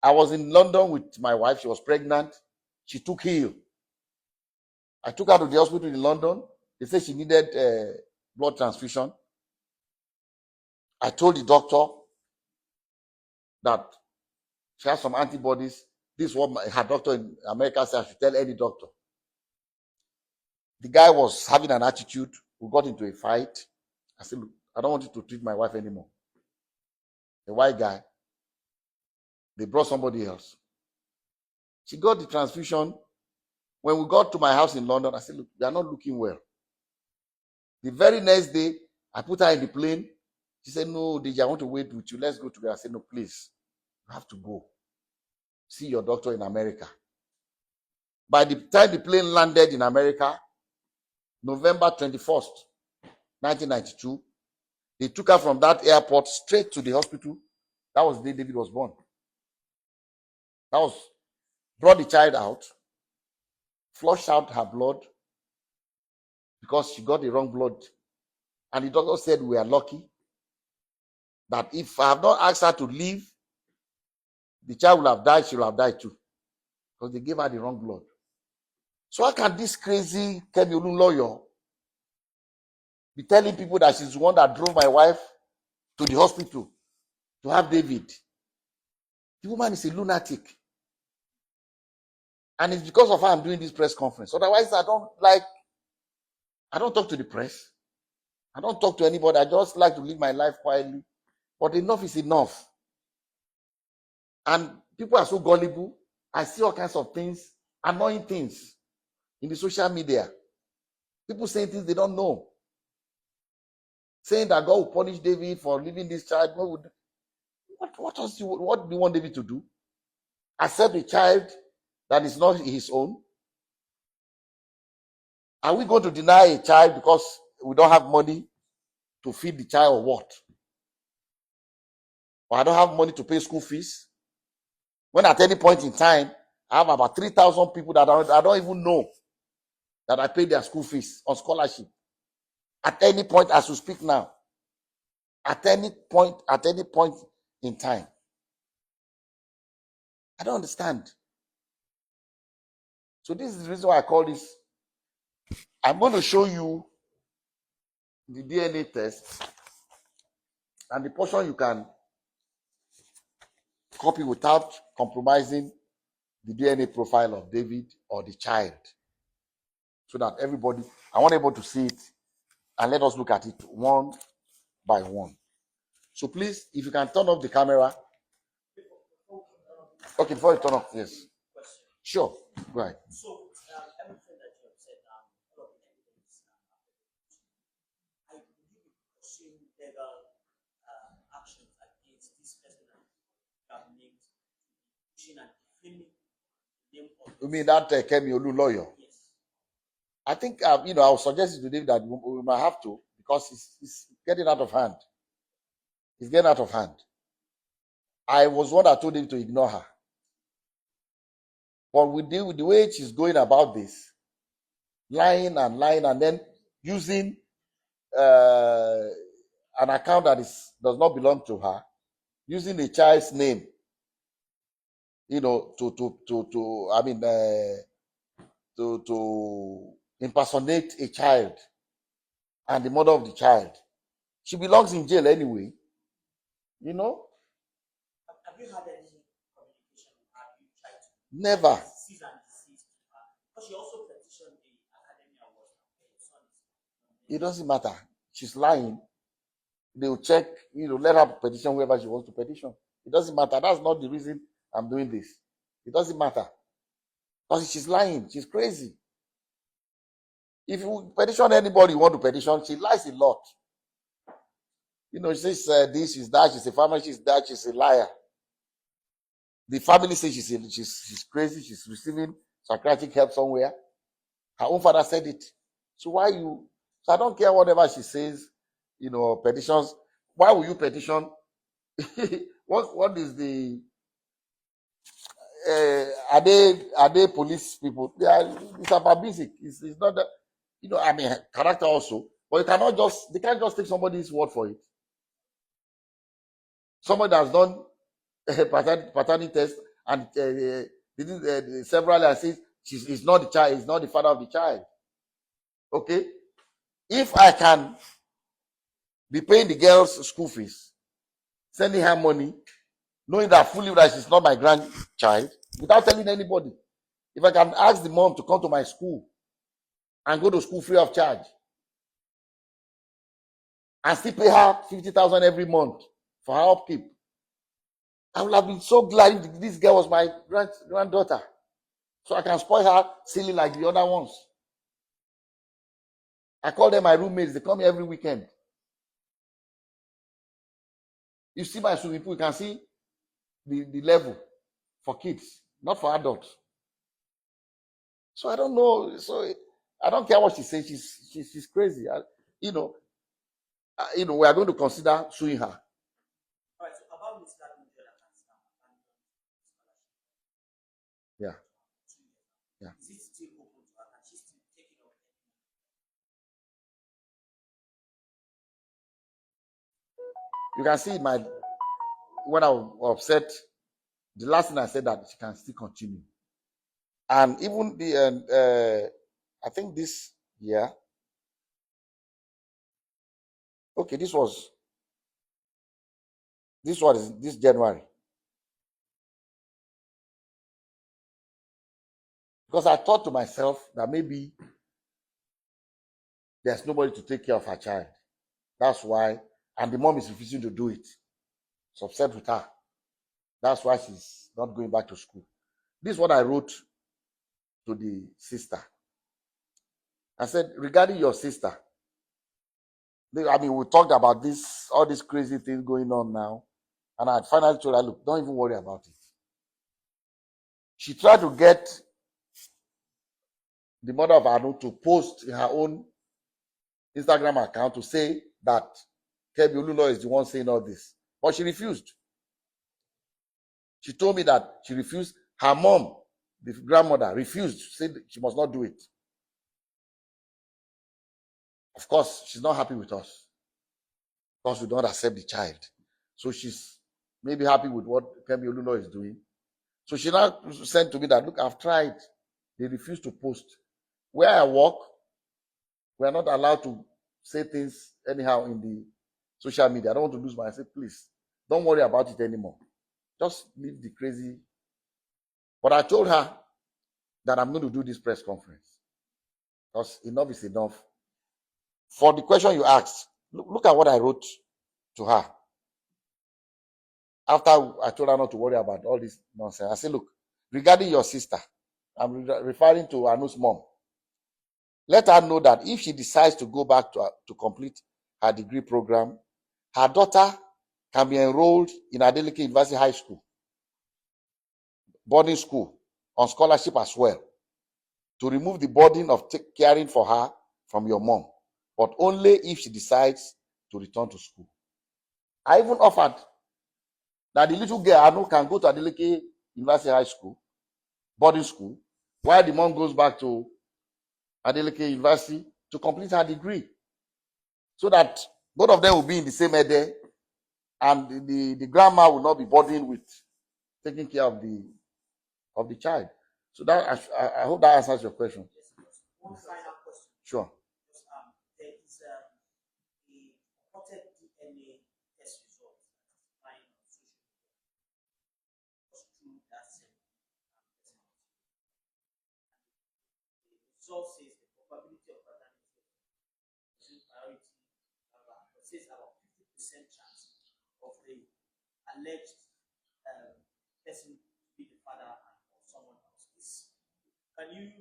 Speaker 2: I was in London with my wife. She was pregnant. She took heel. I took her to the hospital in London. They said she needed blood transfusion. I told the doctor that she has some antibodies. This is what her doctor in America said I should tell any doctor. The guy was having an attitude. We got into a fight. I said, look, I don't want you to treat my wife anymore. The white guy. They brought somebody else. She got the transfusion. When we got to my house in London, I said, look, you are not looking well. The very next day, I put her in the plane. She said, no, DEJI, I want to wait with you. Let's go together. I said, no, please. You have to go. See your doctor in America. By the time the plane landed in America, November 21st, 1992, they took her from that airport straight to the hospital. That was the day David was born. That was, brought the child out, flushed out her blood because she got the wrong blood. And the doctor said we are lucky that if I have not asked her to leave, the child will have died, she will have died too. Because they gave her the wrong blood. So how can this crazy Kemi Olu lawyer be telling people that she's the one that drove my wife to the hospital to have David? The woman is a lunatic. And it's because of her I'm doing this press conference. Otherwise, I don't talk to the press. I don't talk to anybody. I just like to live my life quietly. But enough is enough. And people are so gullible. I see all kinds of things, annoying things in the social media. People saying things they don't know. Saying that God will punish David for leaving this child. What do you want David to do? Accept a child that is not his own? Are we going to deny a child because we don't have money to feed the child or what? Or I don't have money to pay school fees? When at any point in time, I have about 3,000 people that I don't even know that I pay their school fees on scholarship. At any point as we speak now. At any point in time. I don't understand. So this is the reason why I call this. I'm going to show you the DNA test and the portion you can copy without compromising the DNA profile of David or the child. So that everybody, I want everybody to see it and let us look at it one by one. So please, if you can turn off the camera. Okay, before you turn off, yes. Sure, go ahead.
Speaker 4: So, everything that you have said, all of the evidence, I believe you pursuing legal actions against this person that you have named, pushing and defaming the name of.
Speaker 2: You mean that Kemi Olu lawyer?
Speaker 4: Yes.
Speaker 2: I think I will suggest to David that we might have to, because it's getting out of hand. It's getting out of hand. I was one that told him to ignore her. But with the way she's going about this, lying and then using an account that does not belong to her, using a child's name, to impersonate a child and the mother of the child. She belongs in jail anyway.
Speaker 4: Have you had any communication with her? Have you tried to
Speaker 2: Never.
Speaker 4: cease and desist with her? Because she also petitioned the Academy Awards.
Speaker 2: It doesn't matter. She's lying. They will check, let her petition whoever she wants to petition. It doesn't matter. That's not the reason I'm doing this. It doesn't matter. Because she's lying. She's crazy. If you petition anybody you want to petition, she lies a lot. She says this, she's that, she's a farmer, she's that, she's a liar. The family says she's crazy, she's receiving psychiatric help somewhere. Her own father said it. So so I don't care whatever she says, petitions. Why will you petition? What is the are they police people? It's about basic. It's not that, character also. But they can't just take somebody's word for it. Somebody that's done a paternity test and several and says he's not the child, he's not the father of the child. Okay? If I can be paying the girl's school fees, sending her money, knowing that fully that she's not my grandchild, without telling anybody, if I can ask the mom to come to my school and go to school free of charge, and still pay her 50,000 every month for her upkeep, I would have been so glad if this girl was my granddaughter, so I can spoil her silly like the other ones. I call them my roommates. They come here every weekend. You see my swimming pool, you can see the level for kids, not for adults. So I don't know. So I don't care what she says. She's crazy. You know, we are going to consider suing her.
Speaker 4: All right, so about Miss Ladun Jonathan scholarship.
Speaker 2: Yeah. Yeah.
Speaker 4: Is it still open to her? Can she still take it up?
Speaker 2: You can see when I was upset, the last thing I said that she can still continue. And even I think this year, okay, this was this January. Because I thought to myself that maybe there's nobody to take care of her child. That's why, and the mom is refusing to do it. It's upset with her. That's why she's not going back to school. This is what I wrote to the sister. I said, regarding your sister, I mean, we talked about this, all these crazy things going on now. And I finally told her, look, don't even worry about it. She tried to get the mother of Anu to post in her own Instagram account to say that Kebbi Olulo is the one saying all this. But she refused. She told me that she refused. Her mom, the grandmother, refused. She said she must not do it. Of course, she's not happy with us because we don't accept the child. So she's maybe happy with what Kebbi Olulo is doing. So she now sent to me that, look, I've tried. They refuse to post. Where I work, we are not allowed to say things anyhow in the social media. I don't want to lose my. I said, please, don't worry about it anymore. Just leave the crazy. But I told her that I'm going to do this press conference because enough is enough. For the question you asked, look at what I wrote to her. After I told her not to worry about all this nonsense, I said, look, regarding your sister, I'm referring to Anu's mom. Let her know that if she decides to go back to complete her degree program, her daughter can be enrolled in ADELEKE University High School, boarding school, on scholarship as well, to remove the burden of caring for her from your mom, but only if she decides to return to school. I even offered that the little girl Anu can go to ADELEKE University High School, boarding school, while the mom goes back to ADELEKE University to complete her degree, so that both of them will be in the same ede, and the grandma will not be burdened with taking care of the child. So that I hope that answers your question.
Speaker 4: Yes, one final question.
Speaker 2: Sure.
Speaker 4: There is a reported DNA test result flying on social media through that same personality. The result says the probability of paternity is priority, it says about 50% chance of the alleged person to be the father or someone else. Can you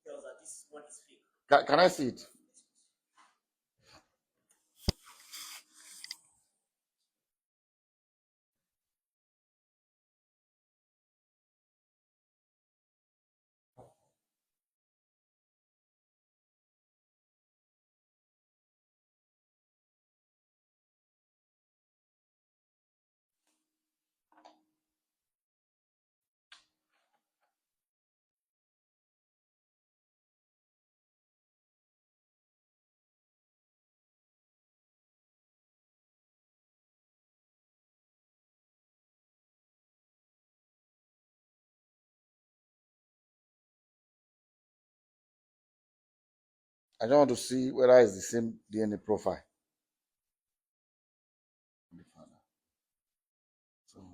Speaker 4: tell us that this one is fake?
Speaker 2: Can I see it? I don't want to see whether it's the same DNA profile. The father. 17,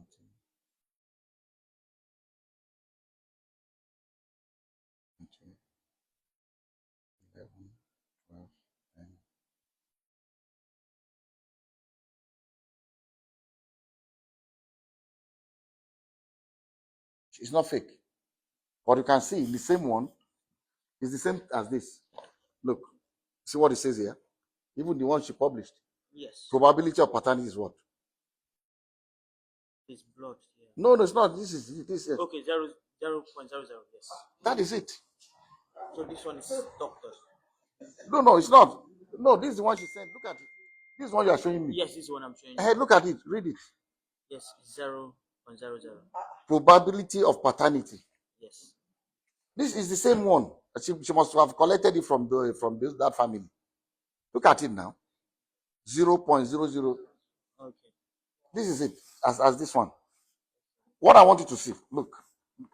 Speaker 2: 20, 11, 12, 10. It's not fake. But you can see the same one is the same as this. Look, see what it says here? Even the one she published.
Speaker 4: Yes.
Speaker 2: Probability of paternity is what?
Speaker 4: It's blood here.
Speaker 2: No, it's not. This is
Speaker 4: Okay, 0 0.00, yes.
Speaker 2: That is it.
Speaker 4: So this one is doctor.
Speaker 2: No, it's not. No, this is the one she sent. Look at it. This is one you are showing me.
Speaker 4: Yes, this is one I'm showing you.
Speaker 2: Hey, look at it. Read it.
Speaker 4: Yes, 0.00.
Speaker 2: Probability of paternity.
Speaker 4: Yes.
Speaker 2: This is the same one. She must have collected it from that family. Look at it now. 0.00.
Speaker 4: Okay.
Speaker 2: This is it. As this one. What I want you to see. Look.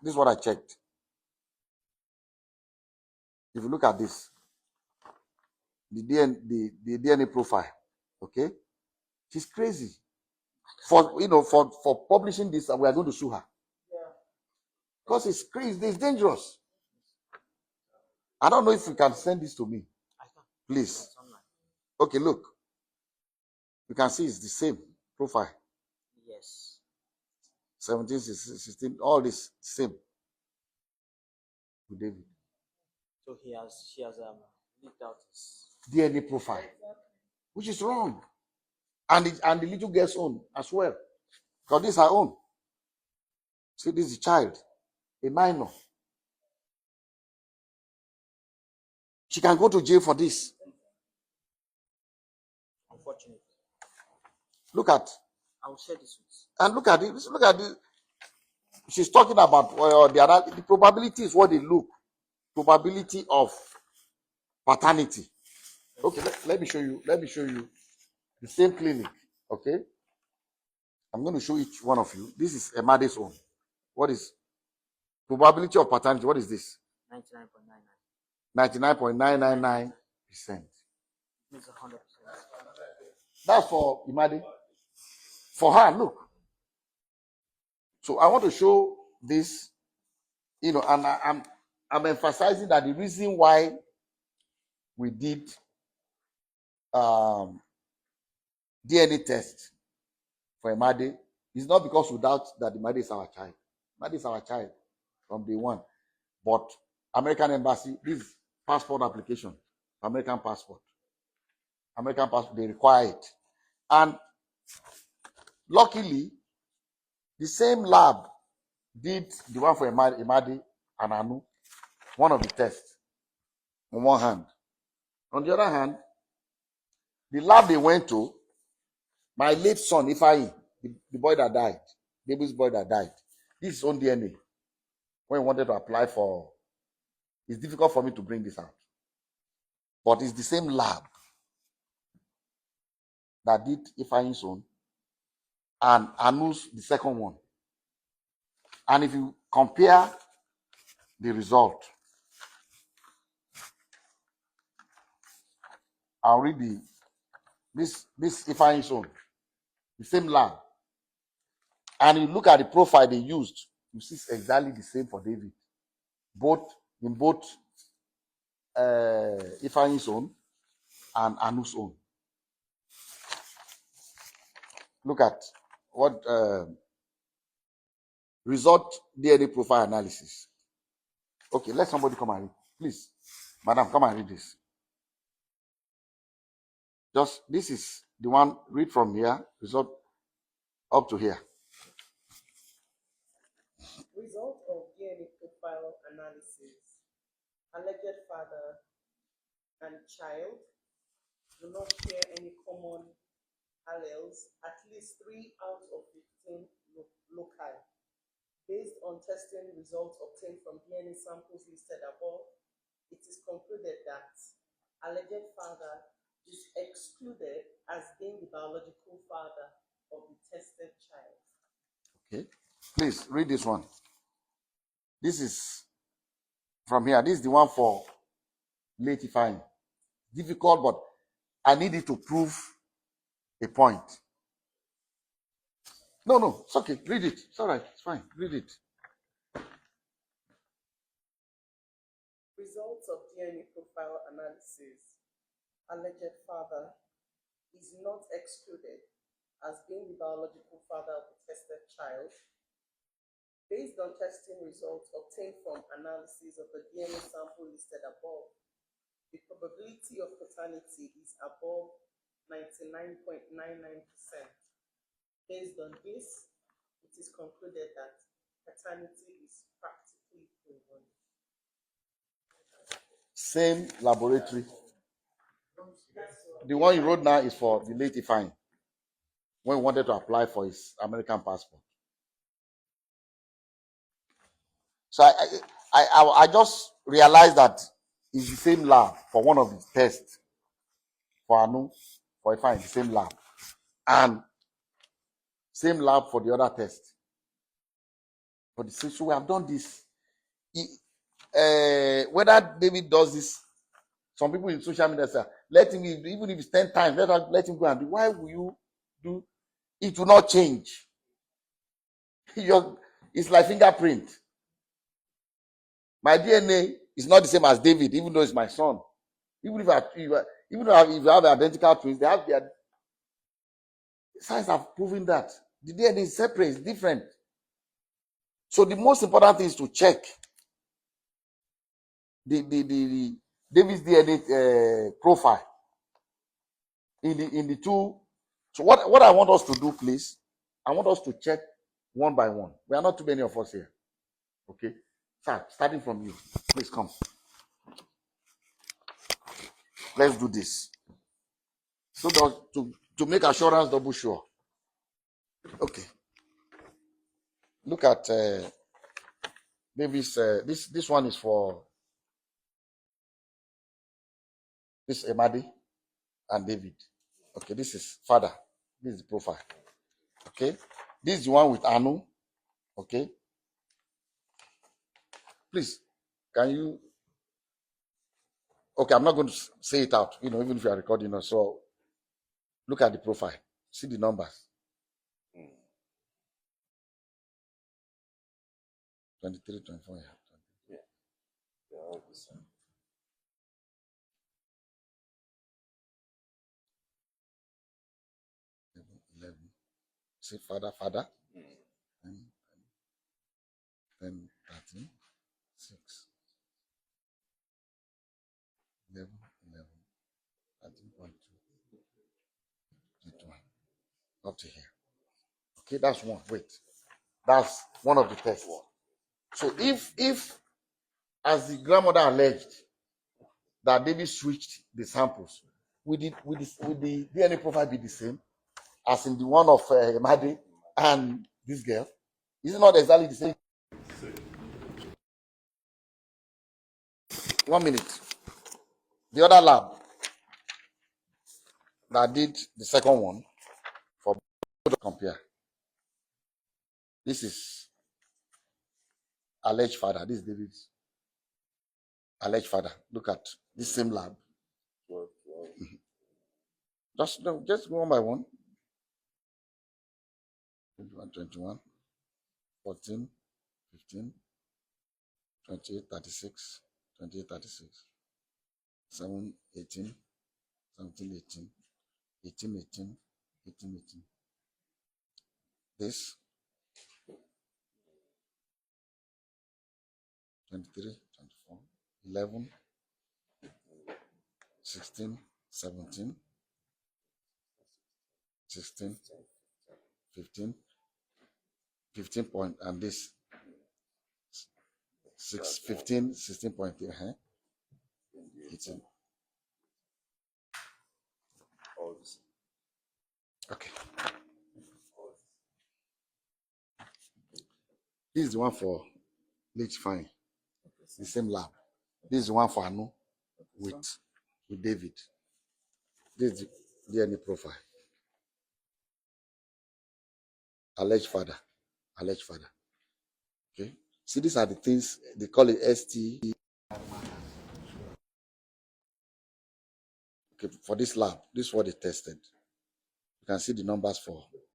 Speaker 2: This is what I checked. If you look at this, the DNA profile, okay? She's crazy. For publishing this, we are going to sue her. Because it's crazy, it's dangerous. I don't know if you can send this to me.
Speaker 4: I can.
Speaker 2: Please. Okay, look. You can see it's the same profile.
Speaker 4: Yes.
Speaker 2: 17, 16, all this same. With David.
Speaker 4: So she has leaked out his
Speaker 2: DNA profile. Which is wrong. And the little girl's own as well. Because this is her own. See, this is a child, a minor. She can go to jail for this.
Speaker 4: Unfortunately.
Speaker 2: Look at.
Speaker 4: I will share this with.
Speaker 2: And look at it. Look at this. She's talking about the probability is what they look. Probability of paternity. Okay, let me show you. Let me show you the same clinic. Okay. I'm going to show each one of you. This is Emade's own. What is probability of paternity? What is this?
Speaker 4: 99.99.
Speaker 2: 99.999%.
Speaker 4: It's 100%.
Speaker 2: That's for Imade. For her, look. So I want to show this, and I'm emphasizing that the reason why we did DNA test for Imade is not because we doubt that Imade is our child. Imade is our child from day one. But American Embassy, this passport application, American passport, they require it. And luckily, the same lab did the one for Imade and Anu, one of the tests, on one hand. On the other hand, the lab they went to, my late son, Ifeanyi, the boy that died, baby's boy that died, this is his own DNA. When he wanted to apply for, it's difficult for me to bring this out. But it's the same lab that did Ifeanyi's own and Anu's the second one. And if you compare the result, I'll read this Ifeanyi's own, the same lab. And you look at the profile they used, you see it's exactly the same for David. In both Ifeanyi's own and Anu's own. Look at what result DNA profile analysis. Okay, let somebody come and read. Please, madam, come and read this. This is the one, read from here, result up to here.
Speaker 3: Result of DNA profile analysis. Alleged father and child do not share any common alleles, at least 3 out of 15 loci. Based on testing results obtained from DNA samples listed above, it is concluded that alleged father is excluded as being the biological father of the tested child.
Speaker 2: Okay, please read this one. This is from here. This is the one for late Ifeanyi. Difficult, but I needed to prove a point. No, it's okay. Read it. It's all right. It's fine. Read it.
Speaker 3: Results of DNA profile analysis. Alleged father is not excluded as being the biological father of the tested child. Based on testing results obtained from analysis of the DNA sample listed above, the probability of paternity is above 99.99%. Based on this, it is concluded that paternity is practical. scientifically proven.
Speaker 2: Same laboratory.
Speaker 3: That's what.
Speaker 2: The one you wrote now is for the late Ifeanyi when he wanted to apply for his American passport. So I just realized that it's the same lab for one of the tests for Anu, for Ifeanyi, the same lab, and same lab for the other test. For the so we have done this. Whether David does this, some people in social media say, let him, even if it's 10 times, let him go and do. Why will you do? It will not change. It's like fingerprint. My DNA is not the same as David, even though it's my son. Even if you have identical twins, they have their science have proven that the DNA is separate, it's different. So the most important thing is to check the David's DNA profile in the two. So what I want us to do, please, I want us to check one by one. We are not too many of us here. Okay, sir, starting from you, please come. Let's do this. So to make assurance double sure. Okay. Look at David's. This one is for this Emadi and David. Okay, this is father. This is the profile. Okay, this is the one with Anu. Okay, please, can you? Okay, I'm not going to say it out. Even if you are recording us. So look at the profile. See the numbers. 23, 24. Yeah.
Speaker 5: all the same.
Speaker 2: 11. See father. 10, 13, 6, 11, 13.2, 21. Up to here. Okay, that's one. Wait. That's one of the tests. So if as the grandmother alleged that David switched the samples, would the DNA profile be the same as in the one of Madi and this girl? Is it not exactly the same? 1 minute. The other lab that did the second one for both to compare. This is alleged father. This is David's alleged father. Look at this same lab.
Speaker 5: 12.
Speaker 2: Just go one by one. 21, 14, 15, 28, 36, 28, 36, 7, 18, 17, 18, 18, 18, 18, 18. This 23, 24, 11, 16, 17, 16, 15, 15 point, and this 15, 16.3, 18.
Speaker 5: All the same.
Speaker 2: Okay. This is the one for Leach Fine. The same lab. This is the one for Anu with David. This is the DNA profile. Alleged father. Okay. See, these are the things they call it ST. Okay, for this lab, this is what they tested. You can see the numbers for